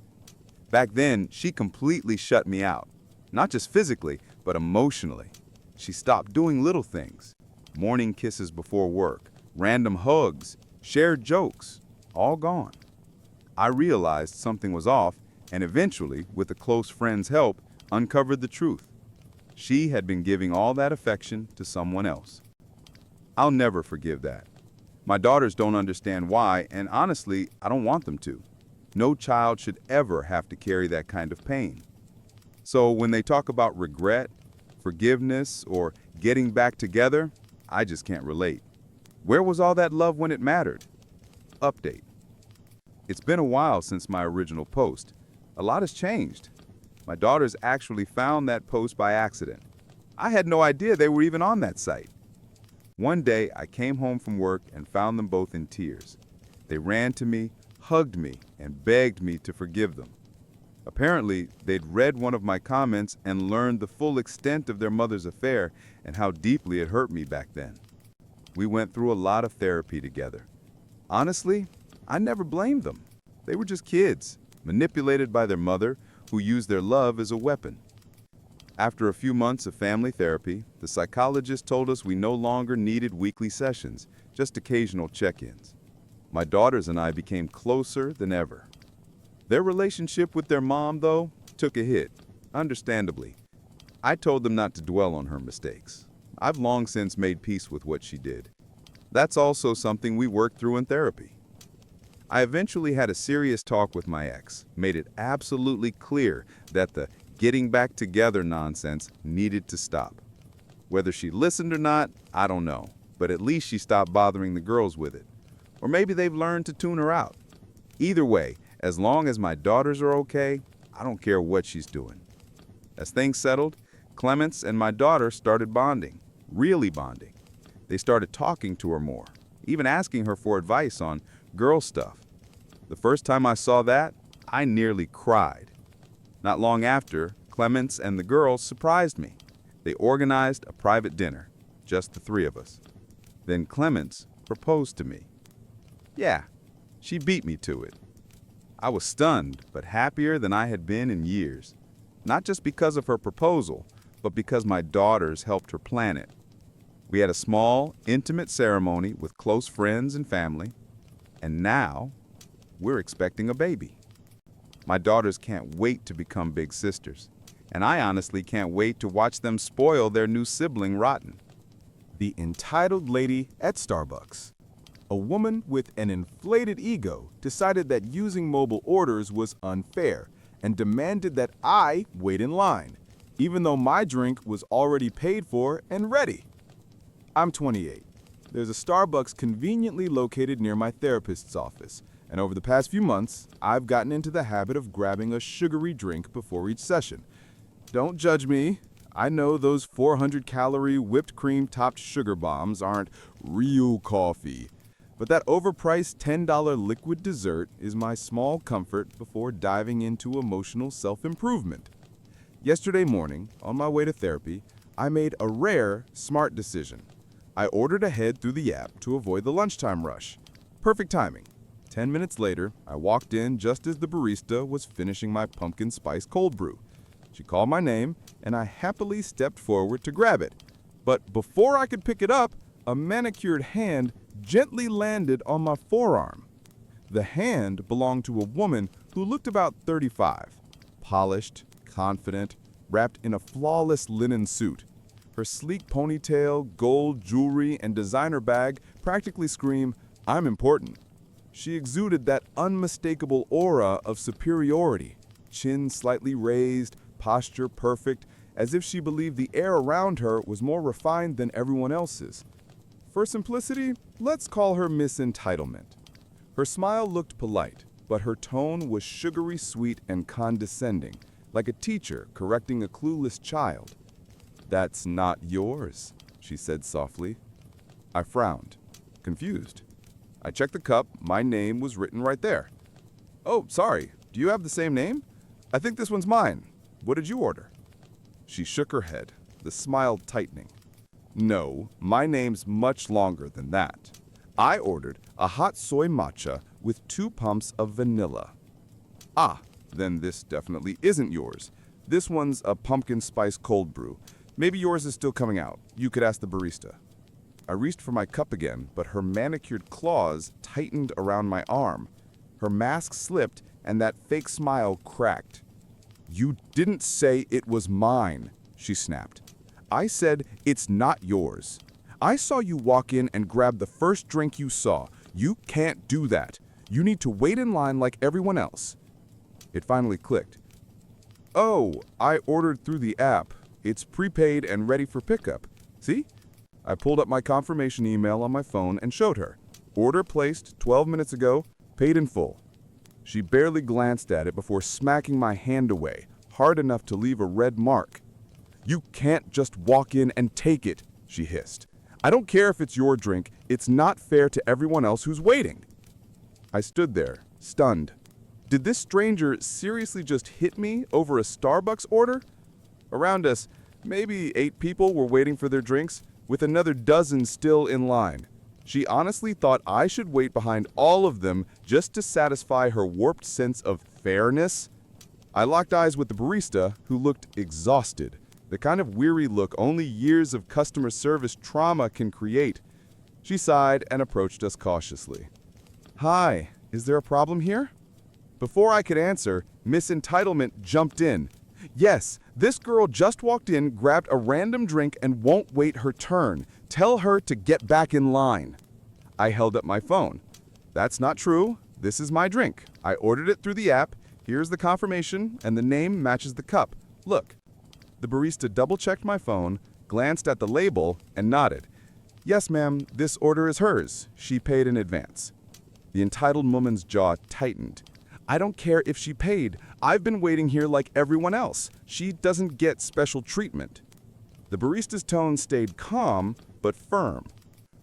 Back then, she completely shut me out, not just physically, but emotionally. She stopped doing little things, morning kisses before work, random hugs, shared jokes, all gone. I realized something was off and eventually, with a close friend's help, uncovered the truth. She had been giving all that affection to someone else. I'll never forgive that. My daughters don't understand why, and honestly, I don't want them to. No child should ever have to carry that kind of pain. So when they talk about regret, forgiveness, or getting back together, I just can't relate. Where was all that love when it mattered? Update. It's been a while since my original post. A lot has changed. My daughters actually found that post by accident. I had no idea they were even on that site. One day, I came home from work and found them both in tears. They ran to me, hugged me, and begged me to forgive them. Apparently, they'd read one of my comments and learned the full extent of their mother's affair and how deeply it hurt me back then. We went through a lot of therapy together. Honestly, I never blamed them. They were just kids, manipulated by their mother, who used their love as a weapon. After a few months of family therapy, the psychologist told us we no longer needed weekly sessions, just occasional check-ins. My daughters and I became closer than ever. Their relationship with their mom, though, took a hit, understandably. I told them not to dwell on her mistakes. I've long since made peace with what she did. That's also something we worked through in therapy. I eventually had a serious talk with my ex, made it absolutely clear that the getting back together nonsense needed to stop. Whether she listened or not, I don't know. But at least she stopped bothering the girls with it. Or maybe they've learned to tune her out. Either way, as long as my daughters are okay, I don't care what she's doing. As things settled, Clements and my daughter started bonding, really bonding. They started talking to her more, even asking her for advice on girl stuff. The first time I saw that, I nearly cried. Not long after, Clements and the girls surprised me. They organized a private dinner, just the three of us. Then Clements proposed to me. Yeah, she beat me to it. I was stunned, but happier than I had been in years. Not just because of her proposal, but because my daughters helped her plan it. We had a small, intimate ceremony with close friends and family, and now we're expecting a baby. My daughters can't wait to become big sisters, and I honestly can't wait to watch them spoil their new sibling rotten. The entitled lady at Starbucks. A woman with an inflated ego decided that using mobile orders was unfair and demanded that I wait in line, even though my drink was already paid for and ready. I'm 28. There's a Starbucks conveniently located near my therapist's office, and over the past few months, I've gotten into the habit of grabbing a sugary drink before each session. Don't judge me. I know those 400-calorie whipped cream-topped sugar bombs aren't real coffee, but that overpriced $10 liquid dessert is my small comfort before diving into emotional self-improvement. Yesterday morning, on my way to therapy, I made a rare, smart decision. I ordered ahead through the app to avoid the lunchtime rush. Perfect timing. 10 minutes later, I walked in just as the barista was finishing my pumpkin spice cold brew. She called my name, and I happily stepped forward to grab it. But before I could pick it up, a manicured hand gently landed on my forearm. The hand belonged to a woman who looked about 35, polished, confident, wrapped in a flawless linen suit. Her sleek ponytail, gold jewelry, and designer bag practically scream, "I'm important." She exuded that unmistakable aura of superiority, chin slightly raised, posture perfect, as if she believed the air around her was more refined than everyone else's. For simplicity, let's call her Miss Entitlement. Her smile looked polite, but her tone was sugary sweet and condescending, like a teacher correcting a clueless child. "That's not yours," she said softly. I frowned, confused. I checked the cup. My name was written right there. "Oh, sorry. Do you have the same name? I think this one's mine. What did you order?" She shook her head, the smile tightening. "No, my name's much longer than that. I ordered a hot soy matcha with 2 pumps of vanilla." "Ah, then this definitely isn't yours. This one's a pumpkin spice cold brew. Maybe yours is still coming out. You could ask the barista." I reached for my cup again, but her manicured claws tightened around my arm. Her mask slipped, and that fake smile cracked. "You didn't say it was mine," she snapped. "I said it's not yours. I saw you walk in and grab the first drink you saw. You can't do that. You need to wait in line like everyone else." It finally clicked. "Oh, I ordered through the app. It's prepaid and ready for pickup. See?" I pulled up my confirmation email on my phone and showed her. "Order placed 12 minutes ago, paid in full." She barely glanced at it before smacking my hand away, hard enough to leave a red mark. "You can't just walk in and take it," she hissed. "I don't care if it's your drink. It's not fair to everyone else who's waiting." I stood there, stunned. Did this stranger seriously just hit me over a Starbucks order? Around us, maybe 8 people were waiting for their drinks, with another dozen still in line. She honestly thought I should wait behind all of them just to satisfy her warped sense of fairness? I locked eyes with the barista, who looked exhausted, the kind of weary look only years of customer service trauma can create. She sighed and approached us cautiously. "Hi, is there a problem here?" Before I could answer, Miss Entitlement jumped in. "Yes, this girl just walked in, grabbed a random drink, and won't wait her turn. Tell her to get back in line." I held up my phone. "That's not true. This is my drink. I ordered it through the app. Here's the confirmation, and the name matches the cup. Look." The barista double-checked my phone, glanced at the label and nodded. Yes, ma'am, this order is hers. She paid in advance. The entitled woman's jaw tightened. I don't care if she paid. I've been waiting here like everyone else. She doesn't get special treatment. The barista's tone stayed calm, but firm.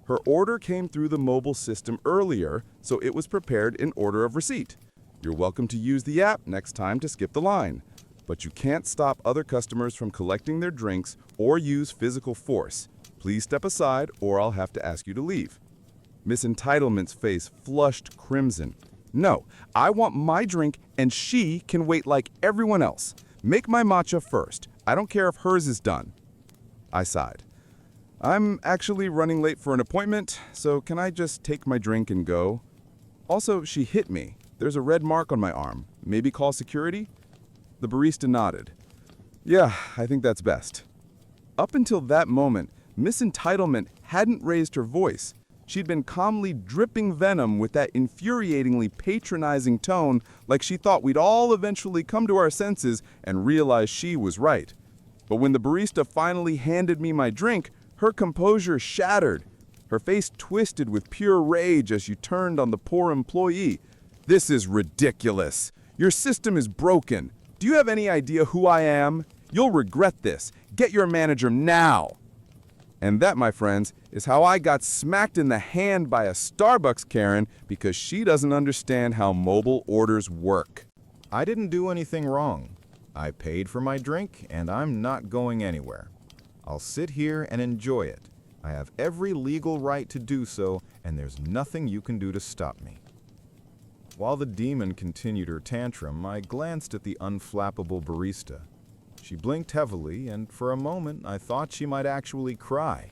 Her order came through the mobile system earlier, so it was prepared in order of receipt. You're welcome to use the app next time to skip the line. But you can't stop other customers from collecting their drinks or use physical force. Please step aside or I'll have to ask you to leave. Miss Entitlement's face flushed crimson. No, I want my drink and she can wait like everyone else. Make my matcha first. I don't care if hers is done. I sighed. I'm actually running late for an appointment, so can I just take my drink and go? Also, she hit me. There's a red mark on my arm. Maybe call security? The barista nodded. Yeah, I think that's best. Up until that moment, Miss Entitlement hadn't raised her voice. She'd been calmly dripping venom with that infuriatingly patronizing tone, like she thought we'd all eventually come to our senses and realize she was right. But when the barista finally handed me my drink, her composure shattered. Her face twisted with pure rage as she turned on the poor employee. This is ridiculous. Your system is broken. Do you have any idea who I am? You'll regret this. Get your manager now. And that, my friends, is how I got smacked in the hand by a Starbucks Karen because she doesn't understand how mobile orders work. I didn't do anything wrong. I paid for my drink, and I'm not going anywhere. I'll sit here and enjoy it. I have every legal right to do so, and there's nothing you can do to stop me. While the demon continued her tantrum, I glanced at the unflappable barista. She blinked heavily, and for a moment I thought she might actually cry.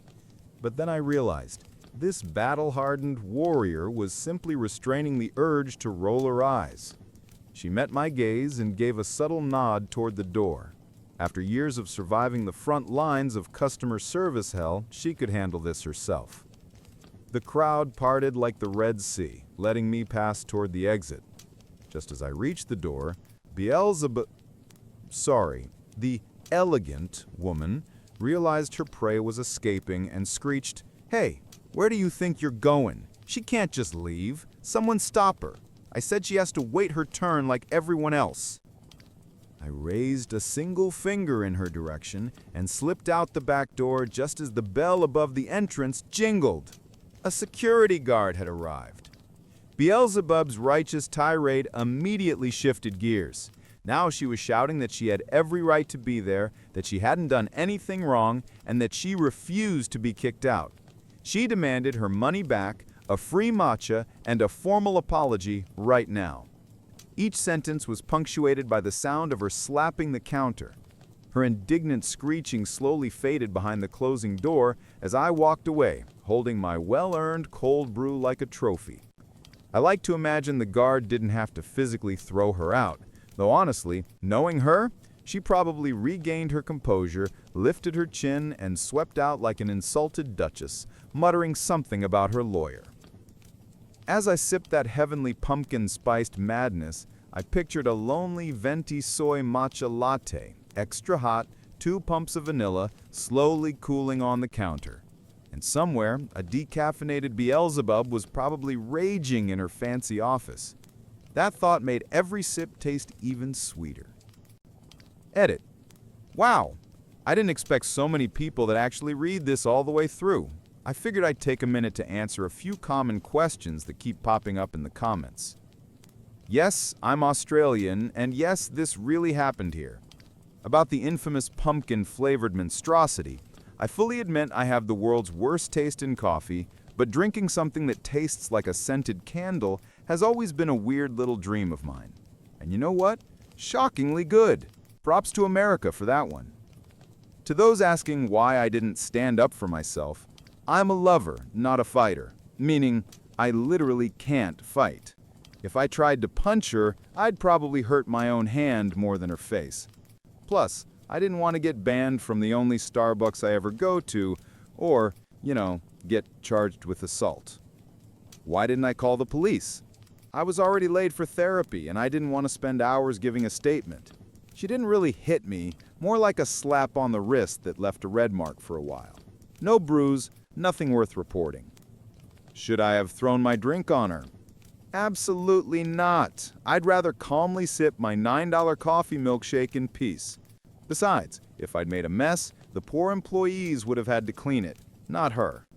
But then I realized this battle-hardened warrior was simply restraining the urge to roll her eyes. She met my gaze and gave a subtle nod toward the door. After years of surviving the front lines of customer service hell, she could handle this herself. The crowd parted like the Red Sea, letting me pass toward the exit. Just as I reached the door, the elegant woman realized her prey was escaping and screeched, "Hey, where do you think you're going? She can't just leave. Someone stop her. I said she has to wait her turn like everyone else." I raised a single finger in her direction and slipped out the back door just as the bell above the entrance jingled. A security guard had arrived. Beelzebub's righteous tirade immediately shifted gears. Now she was shouting that she had every right to be there, that she hadn't done anything wrong, and that she refused to be kicked out. She demanded her money back, a free matcha, and a formal apology right now. Each sentence was punctuated by the sound of her slapping the counter. Her indignant screeching slowly faded behind the closing door as I walked away, holding my well-earned cold brew like a trophy. I like to imagine the guard didn't have to physically throw her out, though honestly, knowing her, she probably regained her composure, lifted her chin, and swept out like an insulted duchess, muttering something about her lawyer. As I sipped that heavenly pumpkin-spiced madness, I pictured a lonely venti soy matcha latte, extra hot, 2 pumps of vanilla, slowly cooling on the counter. And somewhere, a decaffeinated Beelzebub was probably raging in her fancy office. That thought made every sip taste even sweeter. Edit. Wow, I didn't expect so many people that actually read this all the way through. I figured I'd take a minute to answer a few common questions that keep popping up in the comments. Yes, I'm Australian, and yes, this really happened here. About the infamous pumpkin-flavored monstrosity, I fully admit I have the world's worst taste in coffee, but drinking something that tastes like a scented candle has always been a weird little dream of mine. And you know what? Shockingly good. Props to America for that one. To those asking why I didn't stand up for myself, I'm a lover, not a fighter, meaning I literally can't fight. If I tried to punch her, I'd probably hurt my own hand more than her face. Plus, I didn't want to get banned from the only Starbucks I ever go to, or, get charged with assault. Why didn't I call the police? I was already late for therapy, and I didn't want to spend hours giving a statement. She didn't really hit me, more like a slap on the wrist that left a red mark for a while. No bruise, nothing worth reporting. Should I have thrown my drink on her? Absolutely not. I'd rather calmly sip my $9 coffee milkshake in peace. Besides, if I'd made a mess, the poor employees would have had to clean it, not her.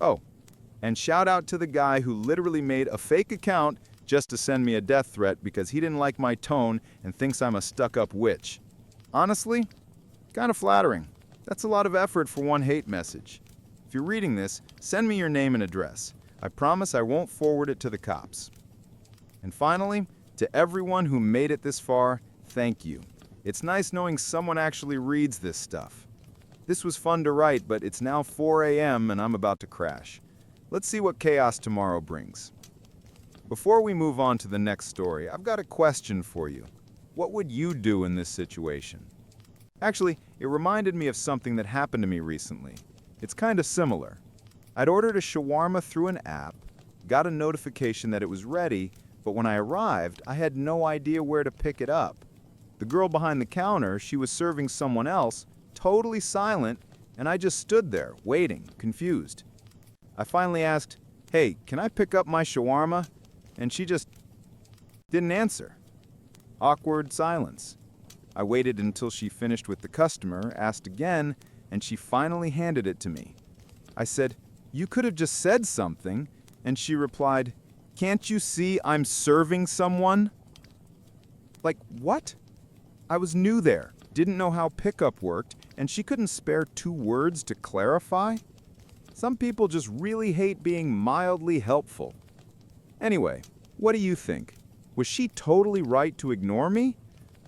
Oh, and shout out to the guy who literally made a fake account just to send me a death threat because he didn't like my tone and thinks I'm a stuck-up witch. Honestly, kind of flattering. That's a lot of effort for one hate message. If you're reading this, send me your name and address. I promise I won't forward it to the cops. And finally, to everyone who made it this far, thank you. It's nice knowing someone actually reads this stuff. This was fun to write, but it's now 4 a.m. and I'm about to crash. Let's see what chaos tomorrow brings. Before we move on to the next story, I've got a question for you. What would you do in this situation? Actually, it reminded me of something that happened to me recently. It's kind of similar. I'd ordered a shawarma through an app, got a notification that it was ready, but when I arrived, I had no idea where to pick it up. The girl behind the counter, she was serving someone else, totally silent, and I just stood there, waiting, confused. I finally asked, "Hey, can I pick up my shawarma?" And she just didn't answer. Awkward silence. I waited until she finished with the customer, asked again, and she finally handed it to me. I said, "You could have just said something," and she replied, "Can't you see I'm serving someone?" Like, what? I was new there, didn't know how pickup worked, and she couldn't spare 2 words to clarify? Some people just really hate being mildly helpful. Anyway, what do you think? Was she totally right to ignore me?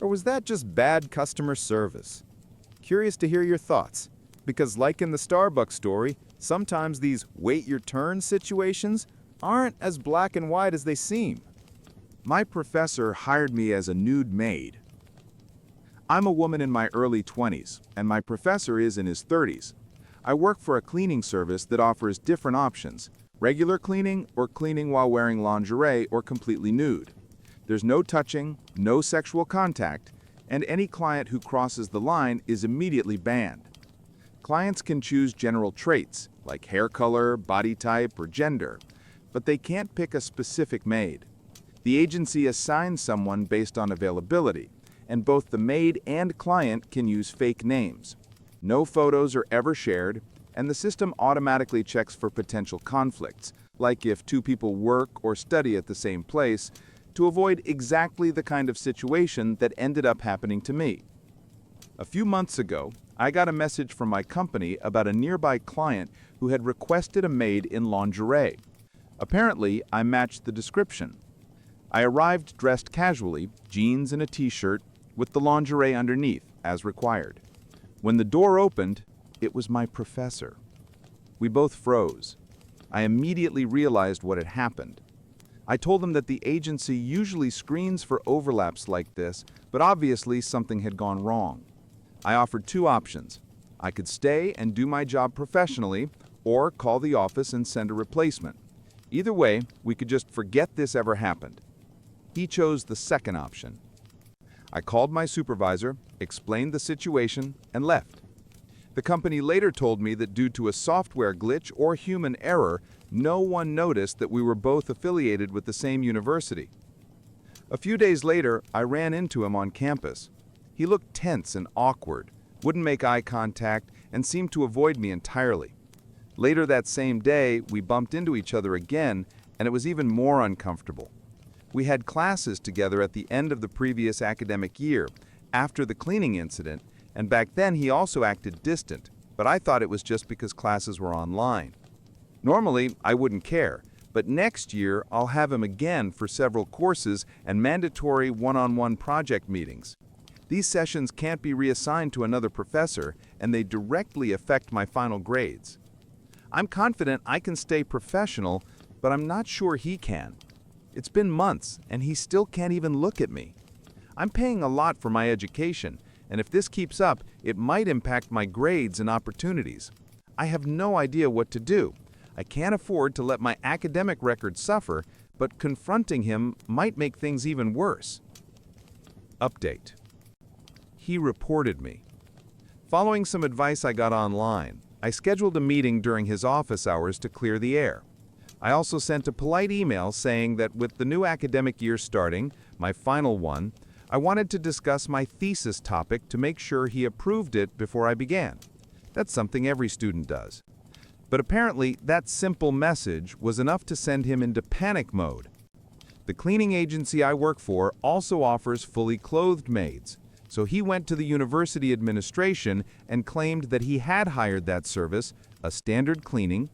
Or was that just bad customer service? Curious to hear your thoughts, because like in the Starbucks story, sometimes these wait your turn situations aren't as black and white as they seem. My professor hired me as a nude maid. I'm a woman in my early 20s, and my professor is in his 30s. I work for a cleaning service that offers different options: regular cleaning or cleaning while wearing lingerie or completely nude. There's no touching, no sexual contact, and any client who crosses the line is immediately banned. Clients can choose general traits, like hair color, body type, or gender, but they can't pick a specific maid. The agency assigns someone based on availability, and both the maid and client can use fake names. No photos are ever shared, and the system automatically checks for potential conflicts, like if 2 people work or study at the same place, to avoid exactly the kind of situation that ended up happening to me. A few months ago, I got a message from my company about a nearby client who had requested a maid in lingerie. Apparently, I matched the description. I arrived dressed casually, jeans and a t-shirt, with the lingerie underneath, as required. When the door opened, it was my professor. We both froze. I immediately realized what had happened. I told him that the agency usually screens for overlaps like this, but obviously something had gone wrong. I offered 2 options. I could stay and do my job professionally, or call the office and send a replacement. Either way, we could just forget this ever happened. He chose the second option. I called my supervisor, explained the situation, and left. The company later told me that due to a software glitch or human error, no one noticed that we were both affiliated with the same university. A few days later, I ran into him on campus. He looked tense and awkward, wouldn't make eye contact, and seemed to avoid me entirely. Later that same day, we bumped into each other again, and it was even more uncomfortable. We had classes together at the end of the previous academic year, after the cleaning incident, and back then he also acted distant, but I thought it was just because classes were online. Normally, I wouldn't care, but next year I'll have him again for several courses and mandatory one-on-one project meetings. These sessions can't be reassigned to another professor, and they directly affect my final grades. I'm confident I can stay professional, but I'm not sure he can. It's been months, and he still can't even look at me. I'm paying a lot for my education, and if this keeps up, it might impact my grades and opportunities. I have no idea what to do. I can't afford to let my academic record suffer, but confronting him might make things even worse. Update. he reported me. Following some advice I got online, I scheduled a meeting during his office hours to clear the air. I also sent a polite email saying that with the new academic year starting, my final one, I wanted to discuss my thesis topic to make sure he approved it before I began. That's something every student does. But apparently, that simple message was enough to send him into panic mode. The cleaning agency I work for also offers fully clothed maids, so he went to the university administration and claimed that he had hired that service, a standard cleaning,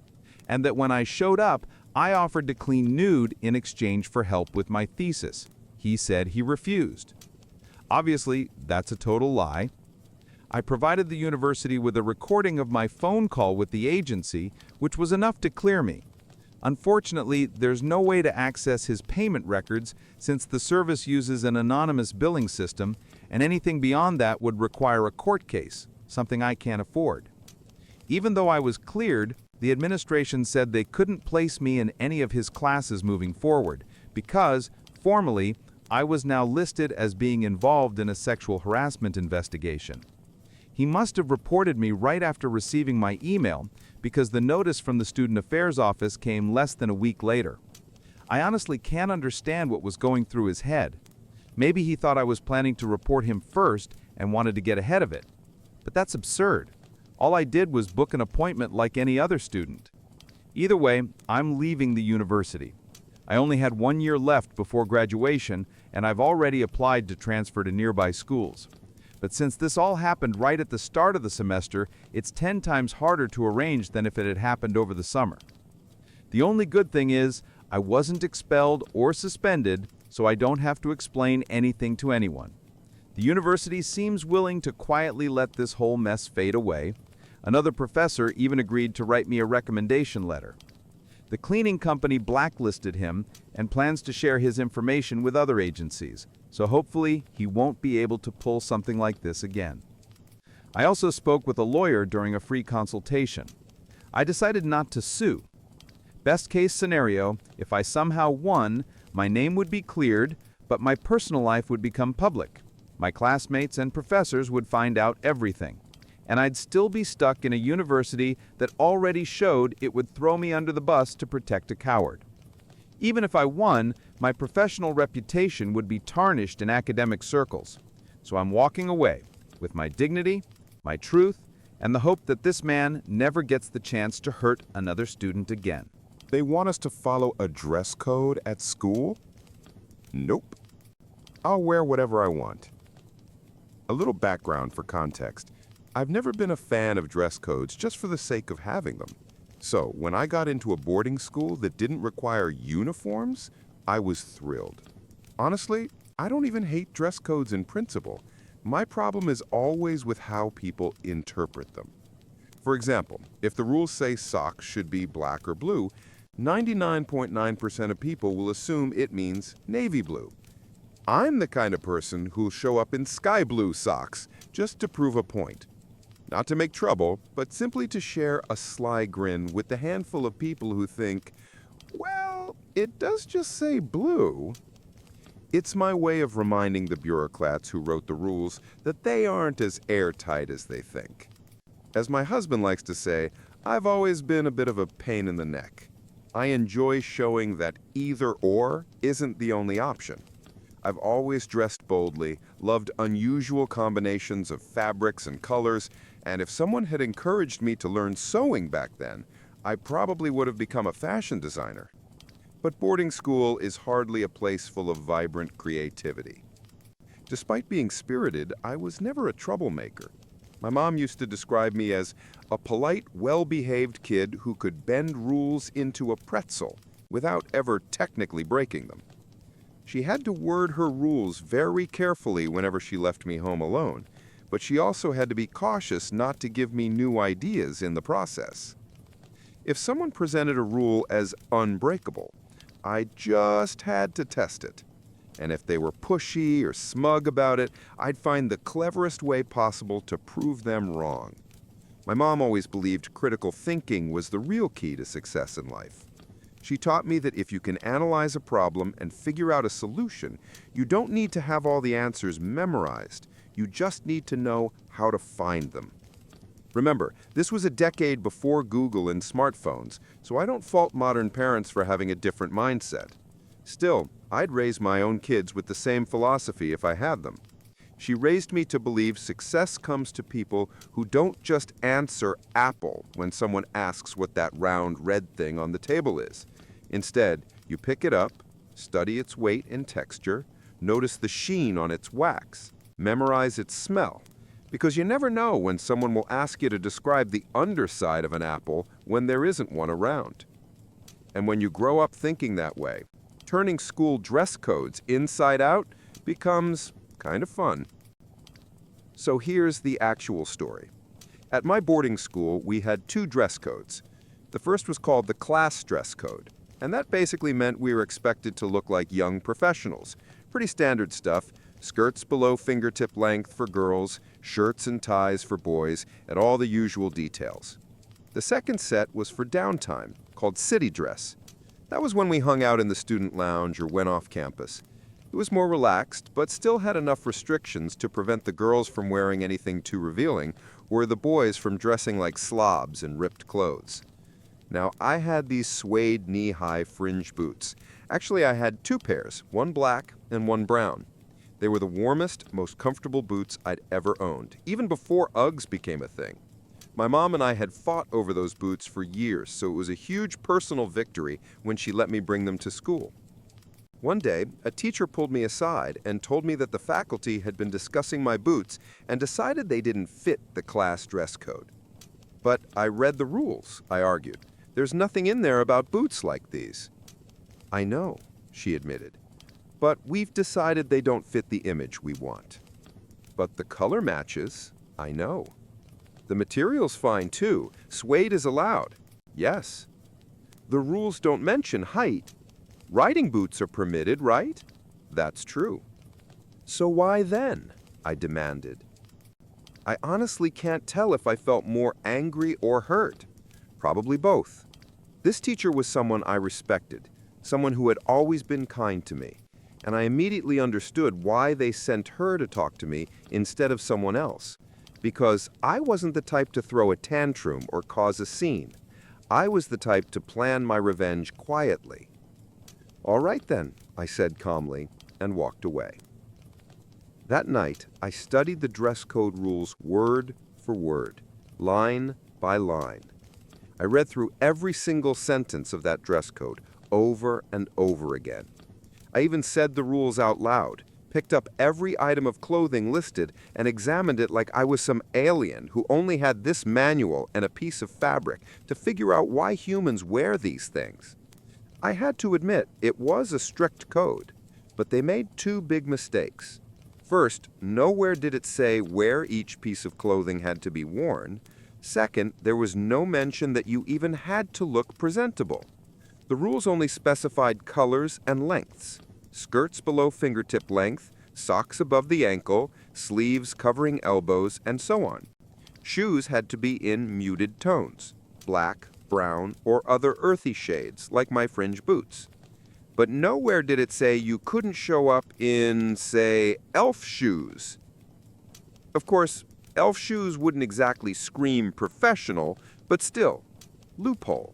and that when I showed up, I offered to clean nude in exchange for help with my thesis. He said he refused. Obviously, that's a total lie. I provided the university with a recording of my phone call with the agency, which was enough to clear me. Unfortunately, there's no way to access his payment records since the service uses an anonymous billing system, and anything beyond that would require a court case, something I can't afford. Even though I was cleared, the administration said they couldn't place me in any of his classes moving forward because, formally, I was now listed as being involved in a sexual harassment investigation. He must have reported me right after receiving my email because the notice from the Student Affairs Office came less than a week later. I honestly can't understand what was going through his head. Maybe he thought I was planning to report him first and wanted to get ahead of it. But that's absurd. All I did was book an appointment like any other student. Either way, I'm leaving the university. I only had 1 year left before graduation, and I've already applied to transfer to nearby schools. But since this all happened right at the start of the semester, it's 10 times harder to arrange than if it had happened over the summer. The only good thing is, I wasn't expelled or suspended, so I don't have to explain anything to anyone. The university seems willing to quietly let this whole mess fade away. Another professor even agreed to write me a recommendation letter. The cleaning company blacklisted him and plans to share his information with other agencies, so hopefully he won't be able to pull something like this again. I also spoke with a lawyer during a free consultation. I decided not to sue. Best case scenario, if I somehow won, my name would be cleared, but my personal life would become public. My classmates and professors would find out everything, and I'd still be stuck in a university that already showed it would throw me under the bus to protect a coward. Even if I won, my professional reputation would be tarnished in academic circles. So I'm walking away with my dignity, my truth, and the hope that this man never gets the chance to hurt another student again. They want us to follow a dress code at school? Nope. I'll wear whatever I want. A little background for context. I've never been a fan of dress codes just for the sake of having them. So, when I got into a boarding school that didn't require uniforms, I was thrilled. Honestly, I don't even hate dress codes in principle. My problem is always with how people interpret them. For example, if the rules say socks should be black or blue, 99.9% of people will assume it means navy blue. I'm the kind of person who'll show up in sky blue socks just to prove a point. Not to make trouble, but simply to share a sly grin with the handful of people who think, well, it does just say blue. It's my way of reminding the bureaucrats who wrote the rules that they aren't as airtight as they think. As my husband likes to say, I've always been a bit of a pain in the neck. I enjoy showing that either or isn't the only option. I've always dressed boldly, loved unusual combinations of fabrics and colors, and if someone had encouraged me to learn sewing back then, I probably would have become a fashion designer. But boarding school is hardly a place full of vibrant creativity. Despite being spirited, I was never a troublemaker. My mom used to describe me as a polite, well-behaved kid who could bend rules into a pretzel without ever technically breaking them. She had to word her rules very carefully whenever she left me home alone, but she also had to be cautious not to give me new ideas in the process. If someone presented a rule as unbreakable, I just had to test it. And if they were pushy or smug about it, I'd find the cleverest way possible to prove them wrong. My mom always believed critical thinking was the real key to success in life. She taught me that if you can analyze a problem and figure out a solution, you don't need to have all the answers memorized. You just need to know how to find them. Remember, this was a decade before Google and smartphones, so I don't fault modern parents for having a different mindset. Still, I'd raise my own kids with the same philosophy if I had them. She raised me to believe success comes to people who don't just answer apple when someone asks what that round red thing on the table is. Instead, you pick it up, study its weight and texture, notice the sheen on its wax, memorize its smell, because you never know when someone will ask you to describe the underside of an apple when there isn't one around. And when you grow up thinking that way, turning school dress codes inside out becomes kind of fun. So here's the actual story. At my boarding school, we had 2 dress codes. The first was called the class dress code, and that basically meant we were expected to look like young professionals. Pretty standard stuff: skirts below fingertip length for girls, shirts and ties for boys, and all the usual details. The second set was for downtime, called city dress. That was when we hung out in the student lounge or went off campus. It was more relaxed, but still had enough restrictions to prevent the girls from wearing anything too revealing, or the boys from dressing like slobs in ripped clothes. Now, I had these suede knee-high fringe boots. Actually, I had 2 pairs, one black and one brown. They were the warmest, most comfortable boots I'd ever owned, even before Uggs became a thing. My mom and I had fought over those boots for years, so it was a huge personal victory when she let me bring them to school. One day, a teacher pulled me aside and told me that the faculty had been discussing my boots and decided they didn't fit the class dress code. But I read the rules, I argued. There's nothing in there about boots like these. I know, she admitted, but we've decided they don't fit the image we want. But the color matches, I know. The material's fine too. Suede is allowed. Yes. The rules don't mention height. Riding boots are permitted, right? That's true. So why then? I demanded. I honestly can't tell if I felt more angry or hurt. Probably both. This teacher was someone I respected, someone who had always been kind to me, and I immediately understood why they sent her to talk to me instead of someone else. Because I wasn't the type to throw a tantrum or cause a scene. I was the type to plan my revenge quietly. All right then, I said calmly, and walked away. That night, I studied the dress code rules word for word, line by line. I read through every single sentence of that dress code over and over again. I even said the rules out loud, picked up every item of clothing listed, and examined it like I was some alien who only had this manual and a piece of fabric to figure out why humans wear these things. I had to admit, it was a strict code, but they made 2 big mistakes. First, nowhere did it say where each piece of clothing had to be worn. Second, there was no mention that you even had to look presentable. The rules only specified colors and lengths: skirts below fingertip length, socks above the ankle, sleeves covering elbows, and so on. Shoes had to be in muted tones: black, brown, or other earthy shades, like my fringe boots. But nowhere did it say you couldn't show up in, say, elf shoes. Of course, elf shoes wouldn't exactly scream professional, but still, loophole.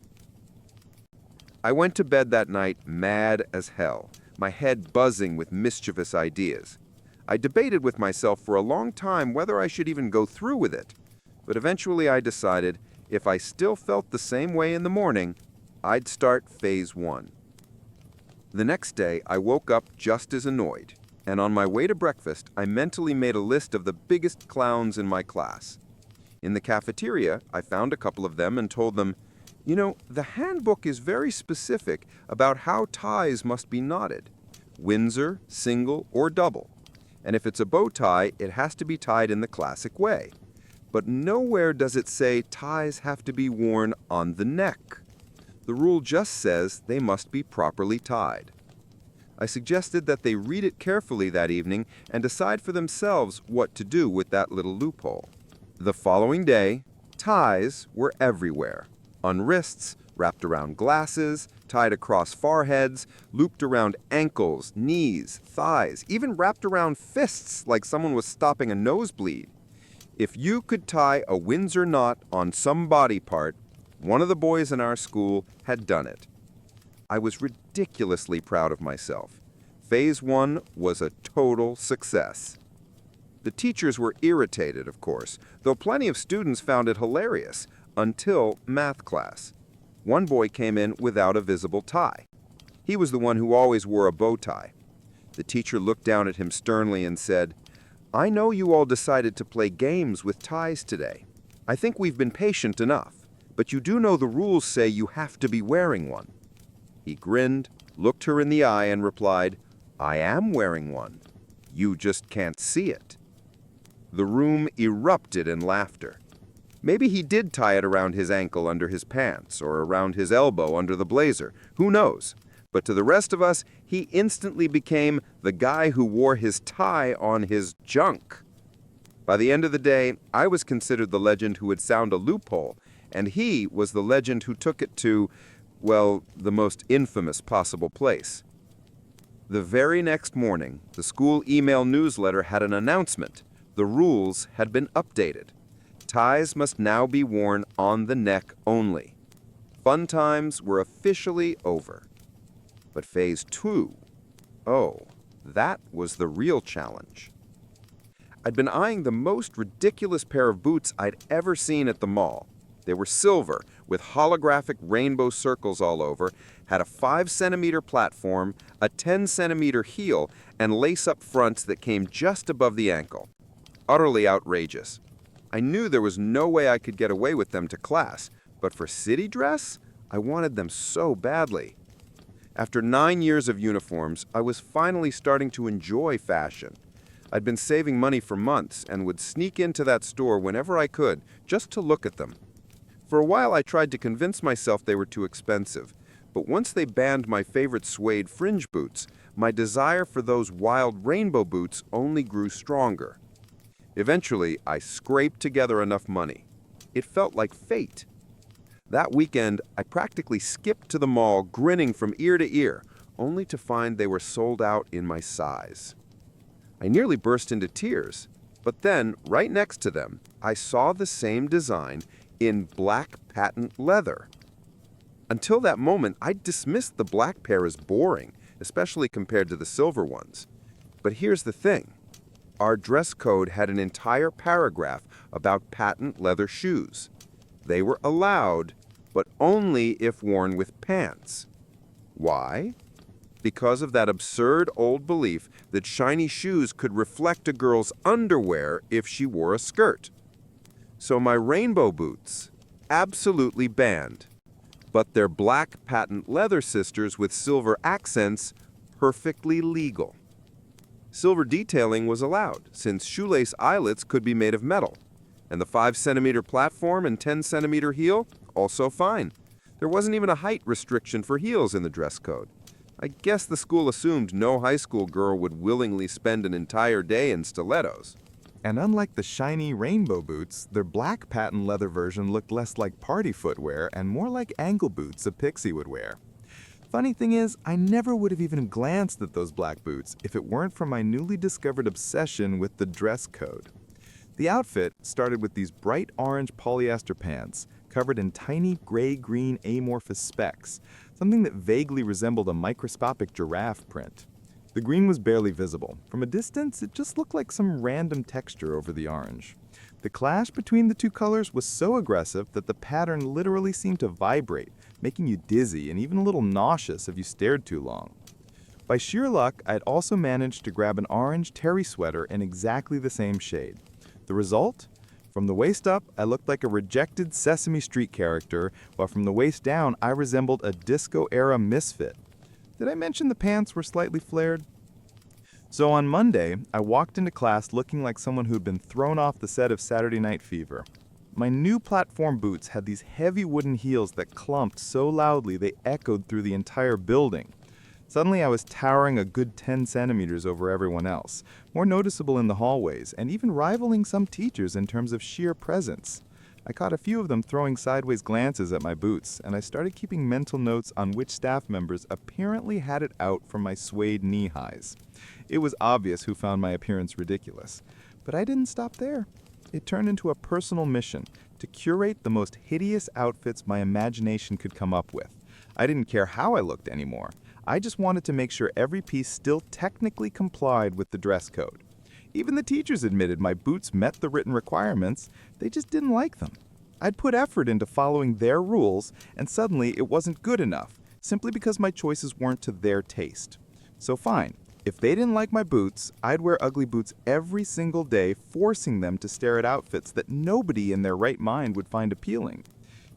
I went to bed that night mad as hell, my head buzzing with mischievous ideas. I debated with myself for a long time whether I should even go through with it, but eventually I decided if I still felt the same way in the morning, I'd start phase 1. The next day, I woke up just as annoyed, and on my way to breakfast, I mentally made a list of the biggest clowns in my class. In the cafeteria, I found a couple of them and told them, "You know, the handbook is very specific about how ties must be knotted: Windsor, single, or double. And if it's a bow tie, it has to be tied in the classic way. But nowhere does it say ties have to be worn on the neck. The rule just says they must be properly tied." I suggested that they read it carefully that evening and decide for themselves what to do with that little loophole. The following day, ties were everywhere: on wrists, wrapped around glasses, tied across foreheads, looped around ankles, knees, thighs, even wrapped around fists like someone was stopping a nosebleed. If you could tie a Windsor knot on some body part, one of the boys in our school had done it. I was ridiculously proud of myself. Phase 1 was a total success. The teachers were irritated, of course, though plenty of students found it hilarious, until math class. One boy came in without a visible tie. He was the one who always wore a bow tie. The teacher looked down at him sternly and said, "I know you all decided to play games with ties today. I think we've been patient enough, but you do know the rules say you have to be wearing one." He grinned, looked her in the eye, and replied, "I am wearing one. You just can't see it." The room erupted in laughter. Maybe he did tie it around his ankle under his pants, or around his elbow under the blazer. Who knows? But to the rest of us, he instantly became the guy who wore his tie on his junk. By the end of the day, I was considered the legend who had found a loophole, and he was the legend who took it to, well, the most infamous possible place. The very next morning, the school email newsletter had an announcement. The rules had been updated. Ties must now be worn on the neck only. Fun times were officially over. But phase 2, oh, that was the real challenge. I'd been eyeing the most ridiculous pair of boots I'd ever seen at the mall. They were silver, with holographic rainbow circles all over, had a 5-centimeter platform, a 10-centimeter heel, and lace-up fronts that came just above the ankle. Utterly outrageous. I knew there was no way I could get away with them to class, but for city dress, I wanted them so badly. After 9 years of uniforms, I was finally starting to enjoy fashion. I'd been saving money for months and would sneak into that store whenever I could, just to look at them. For a while I tried to convince myself they were too expensive, but once they banned my favorite suede fringe boots, my desire for those wild rainbow boots only grew stronger. Eventually, I scraped together enough money. It felt like fate. That weekend, I practically skipped to the mall, grinning from ear to ear, only to find they were sold out in my size. I nearly burst into tears, but then, right next to them, I saw the same design in black patent leather. Until that moment, I'd dismissed the black pair as boring, especially compared to the silver ones. But here's the thing. Our dress code had an entire paragraph about patent leather shoes. They were allowed, but only if worn with pants. Why? Because of that absurd old belief that shiny shoes could reflect a girl's underwear if she wore a skirt. So my rainbow boots, absolutely banned. But their black patent leather sisters with silver accents, perfectly legal. Silver detailing was allowed, since shoelace eyelets could be made of metal. And the 5-centimeter platform and 10-centimeter heel, also fine. There wasn't even a height restriction for heels in the dress code. I guess the school assumed no high school girl would willingly spend an entire day in stilettos. And unlike the shiny rainbow boots, their black patent leather version looked less like party footwear and more like ankle boots a pixie would wear. Funny thing is, I never would have even glanced at those black boots if it weren't for my newly discovered obsession with the dress code. The outfit started with these bright orange polyester pants covered in tiny gray-green amorphous specks, something that vaguely resembled a microscopic giraffe print. The green was barely visible. From a distance, it just looked like some random texture over the orange. The clash between the two colors was so aggressive that the pattern literally seemed to vibrate, making you dizzy and even a little nauseous if you stared too long. By sheer luck, I had also managed to grab an orange terry sweater in exactly the same shade. The result? From the waist up, I looked like a rejected Sesame Street character, while from the waist down, I resembled a disco-era misfit. Did I mention the pants were slightly flared? So on Monday, I walked into class looking like someone who'd been thrown off the set of Saturday Night Fever. My new platform boots had these heavy wooden heels that clumped so loudly they echoed through the entire building. Suddenly I was towering a good 10 centimeters over everyone else, more noticeable in the hallways, and even rivaling some teachers in terms of sheer presence. I caught a few of them throwing sideways glances at my boots, and I started keeping mental notes on which staff members apparently had it out for my suede knee-highs. It was obvious who found my appearance ridiculous. But I didn't stop there. It turned into a personal mission to curate the most hideous outfits my imagination could come up with. I didn't care how I looked anymore. I just wanted to make sure every piece still technically complied with the dress code. Even the teachers admitted my boots met the written requirements, they just didn't like them. I'd put effort into following their rules, and suddenly it wasn't good enough, simply because my choices weren't to their taste. So fine, if they didn't like my boots, I'd wear ugly boots every single day, forcing them to stare at outfits that nobody in their right mind would find appealing.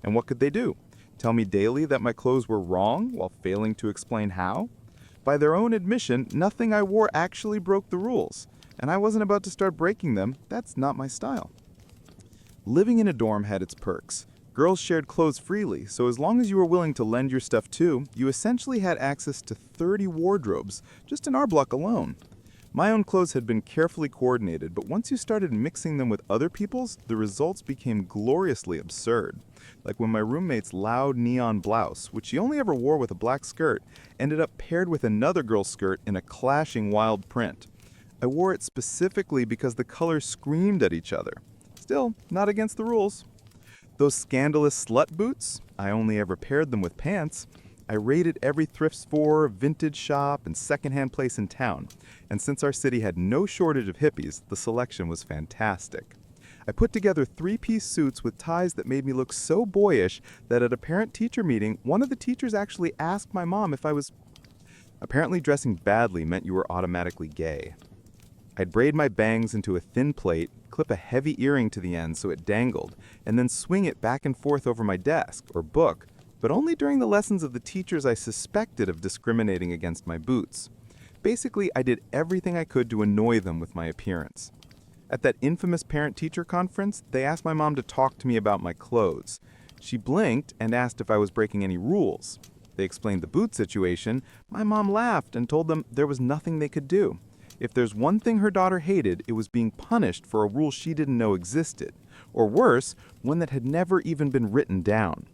And what could they do? Tell me daily that my clothes were wrong while failing to explain how? By their own admission, nothing I wore actually broke the rules, and I wasn't about to start breaking them. That's not my style. Living in a dorm had its perks. Girls shared clothes freely, so as long as you were willing to lend your stuff too, you essentially had access to 30 wardrobes, just in our block alone. My own clothes had been carefully coordinated, but once you started mixing them with other people's, the results became gloriously absurd. Like when my roommate's loud neon blouse, which she only ever wore with a black skirt, ended up paired with another girl's skirt in a clashing wild print. I wore it specifically because the colors screamed at each other. Still, not against the rules. Those scandalous slut boots, I only ever paired them with pants. I raided every thrift store, vintage shop, and secondhand place in town, and since our city had no shortage of hippies, the selection was fantastic. I put together 3-piece suits with ties that made me look so boyish that at a parent-teacher meeting, one of the teachers actually asked my mom if I was... Apparently dressing badly meant you were automatically gay. I'd braid my bangs into a thin plait, clip a heavy earring to the end so it dangled, and then swing it back and forth over my desk, or book, but only during the lessons of the teachers I suspected of discriminating against my boots. Basically, I did everything I could to annoy them with my appearance. At that infamous parent-teacher conference, they asked my mom to talk to me about my clothes. She blinked and asked if I was breaking any rules. They explained the boot situation. My mom laughed and told them there was nothing they could do. If there's one thing her daughter hated, it was being punished for a rule she didn't know existed. Or worse, one that had never even been written down.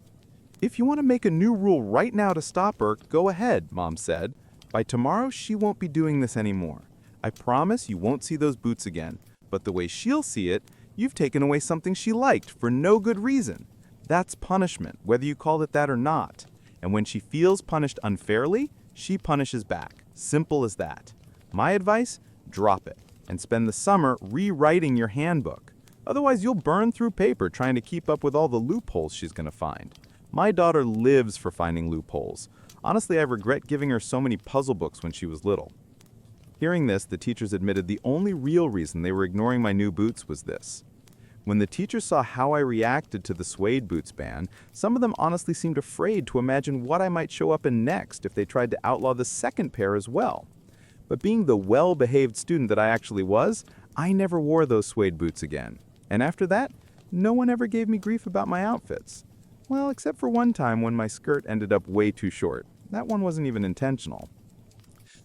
If you want to make a new rule right now to stop her, go ahead, Mom said. By tomorrow, she won't be doing this anymore. I promise you won't see those boots again. But the way she'll see it, you've taken away something she liked for no good reason. That's punishment, whether you call it that or not. And when she feels punished unfairly, she punishes back. Simple as that. My advice? Drop it, and spend the summer rewriting your handbook. Otherwise, you'll burn through paper trying to keep up with all the loopholes she's going to find. My daughter lives for finding loopholes. Honestly, I regret giving her so many puzzle books when she was little. Hearing this, the teachers admitted the only real reason they were ignoring my new boots was this. When the teachers saw how I reacted to the suede boots ban, some of them honestly seemed afraid to imagine what I might show up in next if they tried to outlaw the second pair as well. But being the well-behaved student that I actually was, I never wore those suede boots again. And after that, no one ever gave me grief about my outfits. Well, except for one time when my skirt ended up way too short. That one wasn't even intentional.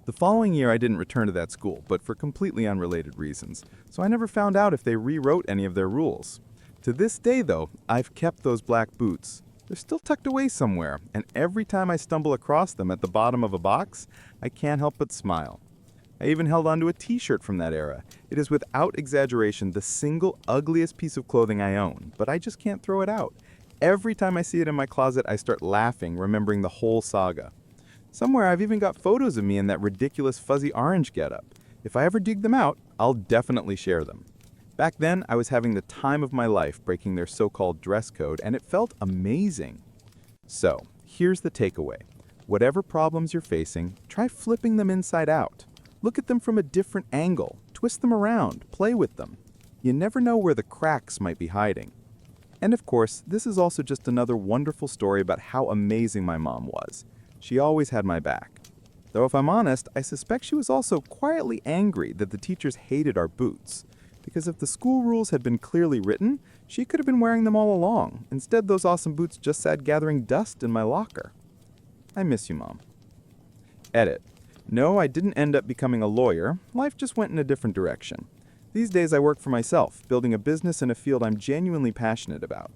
The following year, I didn't return to that school, but for completely unrelated reasons, so I never found out if they rewrote any of their rules. To this day, though, I've kept those black boots. They're still tucked away somewhere, and every time I stumble across them at the bottom of a box, I can't help but smile. I even held onto a t-shirt from that era. It is without exaggeration the single ugliest piece of clothing I own, but I just can't throw it out. Every time I see it in my closet, I start laughing, remembering the whole saga. Somewhere I've even got photos of me in that ridiculous fuzzy orange getup. If I ever dig them out, I'll definitely share them. Back then, I was having the time of my life breaking their so-called dress code, and it felt amazing. So, here's the takeaway. Whatever problems you're facing, try flipping them inside out. Look at them from a different angle, twist them around, play with them. You never know where the cracks might be hiding. And of course, this is also just another wonderful story about how amazing my mom was. She always had my back. Though if I'm honest, I suspect she was also quietly angry that the teachers hated our boots. Because if the school rules had been clearly written, she could have been wearing them all along. Instead, those awesome boots just sat gathering dust in my locker. I miss you, Mom. Edit. No, I didn't end up becoming a lawyer. Life just went in a different direction. These days I work for myself, building a business in a field I'm genuinely passionate about.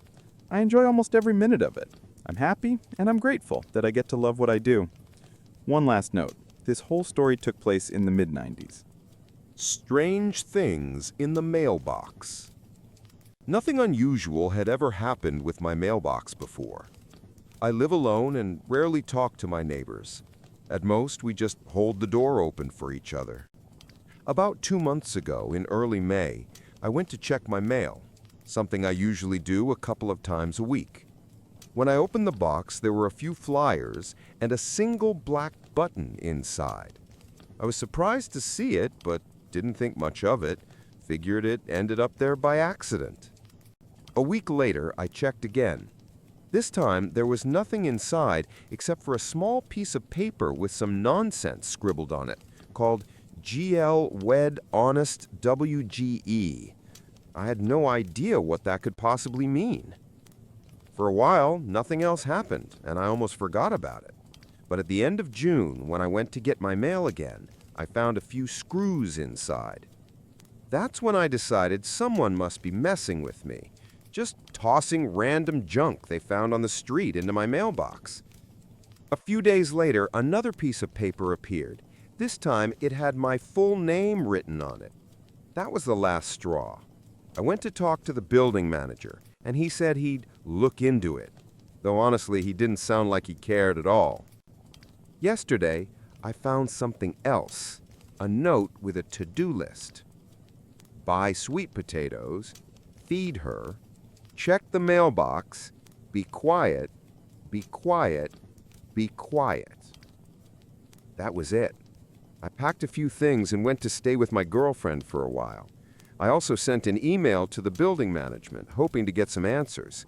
I enjoy almost every minute of it. I'm happy and I'm grateful that I get to love what I do. One last note. This whole story took place in the mid-90s. Strange things in the mailbox. Nothing unusual had ever happened with my mailbox before. I live alone and rarely talk to my neighbors. At most, we just hold the door open for each other. About 2 months ago, in early May, I went to check my mail, something I usually do a couple of times a week. When I opened the box, there were a few flyers and a single black button inside. I was surprised to see it, but didn't think much of it. Figured it ended up there by accident. A week later, I checked again. This time, there was nothing inside except for a small piece of paper with some nonsense scribbled on it, called GL Wed Honest WGE. I had no idea what that could possibly mean. For a while, nothing else happened, and I almost forgot about it. But at the end of June, when I went to get my mail again, I found a few screws inside. That's when I decided someone must be messing with me, just tossing random junk they found on the street into my mailbox. A few days later, another piece of paper appeared. This time, it had my full name written on it. That was the last straw. I went to talk to the building manager, and he said he'd look into it, though honestly, he didn't sound like he cared at all. Yesterday, I found something else, a note with a to-do list. Buy sweet potatoes, feed her, check the mailbox, be quiet, be quiet, be quiet. That was it. I packed a few things and went to stay with my girlfriend for a while. I also sent an email to the building management, hoping to get some answers.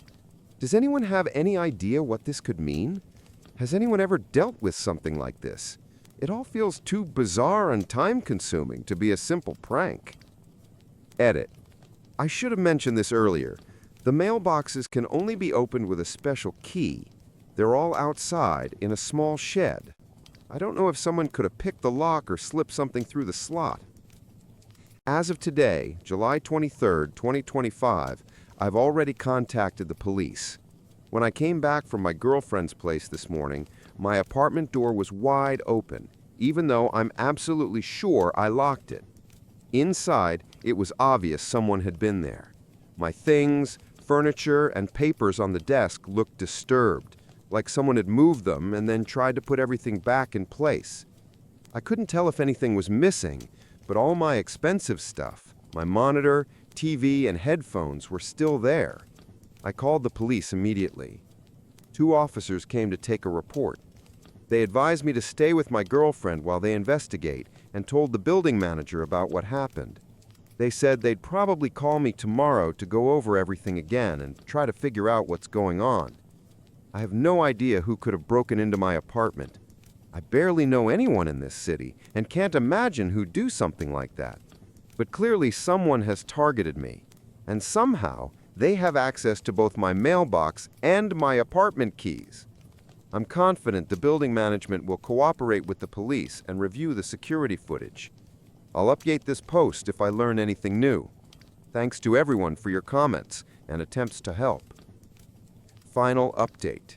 Does anyone have any idea what this could mean? Has anyone ever dealt with something like this? It all feels too bizarre and time-consuming to be a simple prank. Edit. I should have mentioned this earlier. The mailboxes can only be opened with a special key. They're all outside in a small shed. I don't know if someone could have picked the lock or slipped something through the slot. As of today, July 23, 2025, I've already contacted the police. When I came back from my girlfriend's place this morning, my apartment door was wide open, even though I'm absolutely sure I locked it. Inside, it was obvious someone had been there. My things, furniture, and papers on the desk looked disturbed, like someone had moved them and then tried to put everything back in place. I couldn't tell if anything was missing, but all my expensive stuff, my monitor, TV, and headphones were still there. I called the police immediately. 2 officers came to take a report. They advised me to stay with my girlfriend while they investigate and told the building manager about what happened. They said they'd probably call me tomorrow to go over everything again and try to figure out what's going on. I have no idea who could have broken into my apartment. I barely know anyone in this city and can't imagine who'd do something like that. But clearly someone has targeted me, and somehow they have access to both my mailbox and my apartment keys. I'm confident the building management will cooperate with the police and review the security footage. I'll update this post if I learn anything new. Thanks to everyone for your comments and attempts to help. Final update.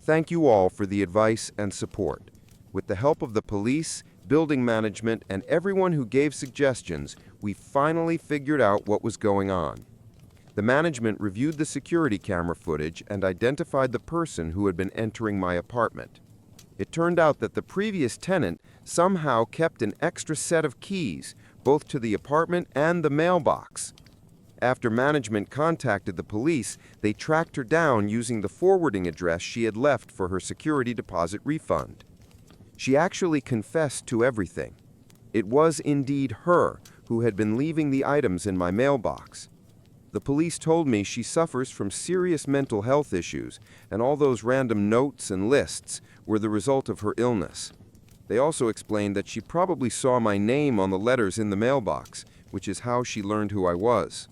Thank you all for the advice and support. With the help of the police, building management, and everyone who gave suggestions, we finally figured out what was going on. The management reviewed the security camera footage and identified the person who had been entering my apartment. It turned out that the previous tenant somehow kept an extra set of keys, both to the apartment and the mailbox. After management contacted the police, they tracked her down using the forwarding address she had left for her security deposit refund. She actually confessed to everything. It was indeed her who had been leaving the items in my mailbox. The police told me she suffers from serious mental health issues, and all those random notes and lists were the result of her illness. They also explained that she probably saw my name on the letters in the mailbox, which is how she learned who I was.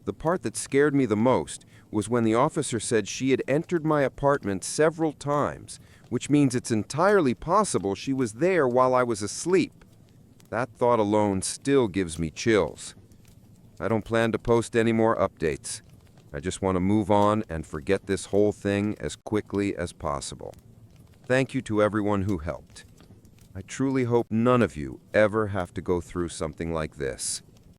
The part that scared me the most was when the officer said she had entered my apartment several times, which means it's entirely possible she was there while I was asleep. That thought alone still gives me chills. I don't plan to post any more updates. I just want to move on and forget this whole thing as quickly as possible. Thank you to everyone who helped. I truly hope none of you ever have to go through something like this.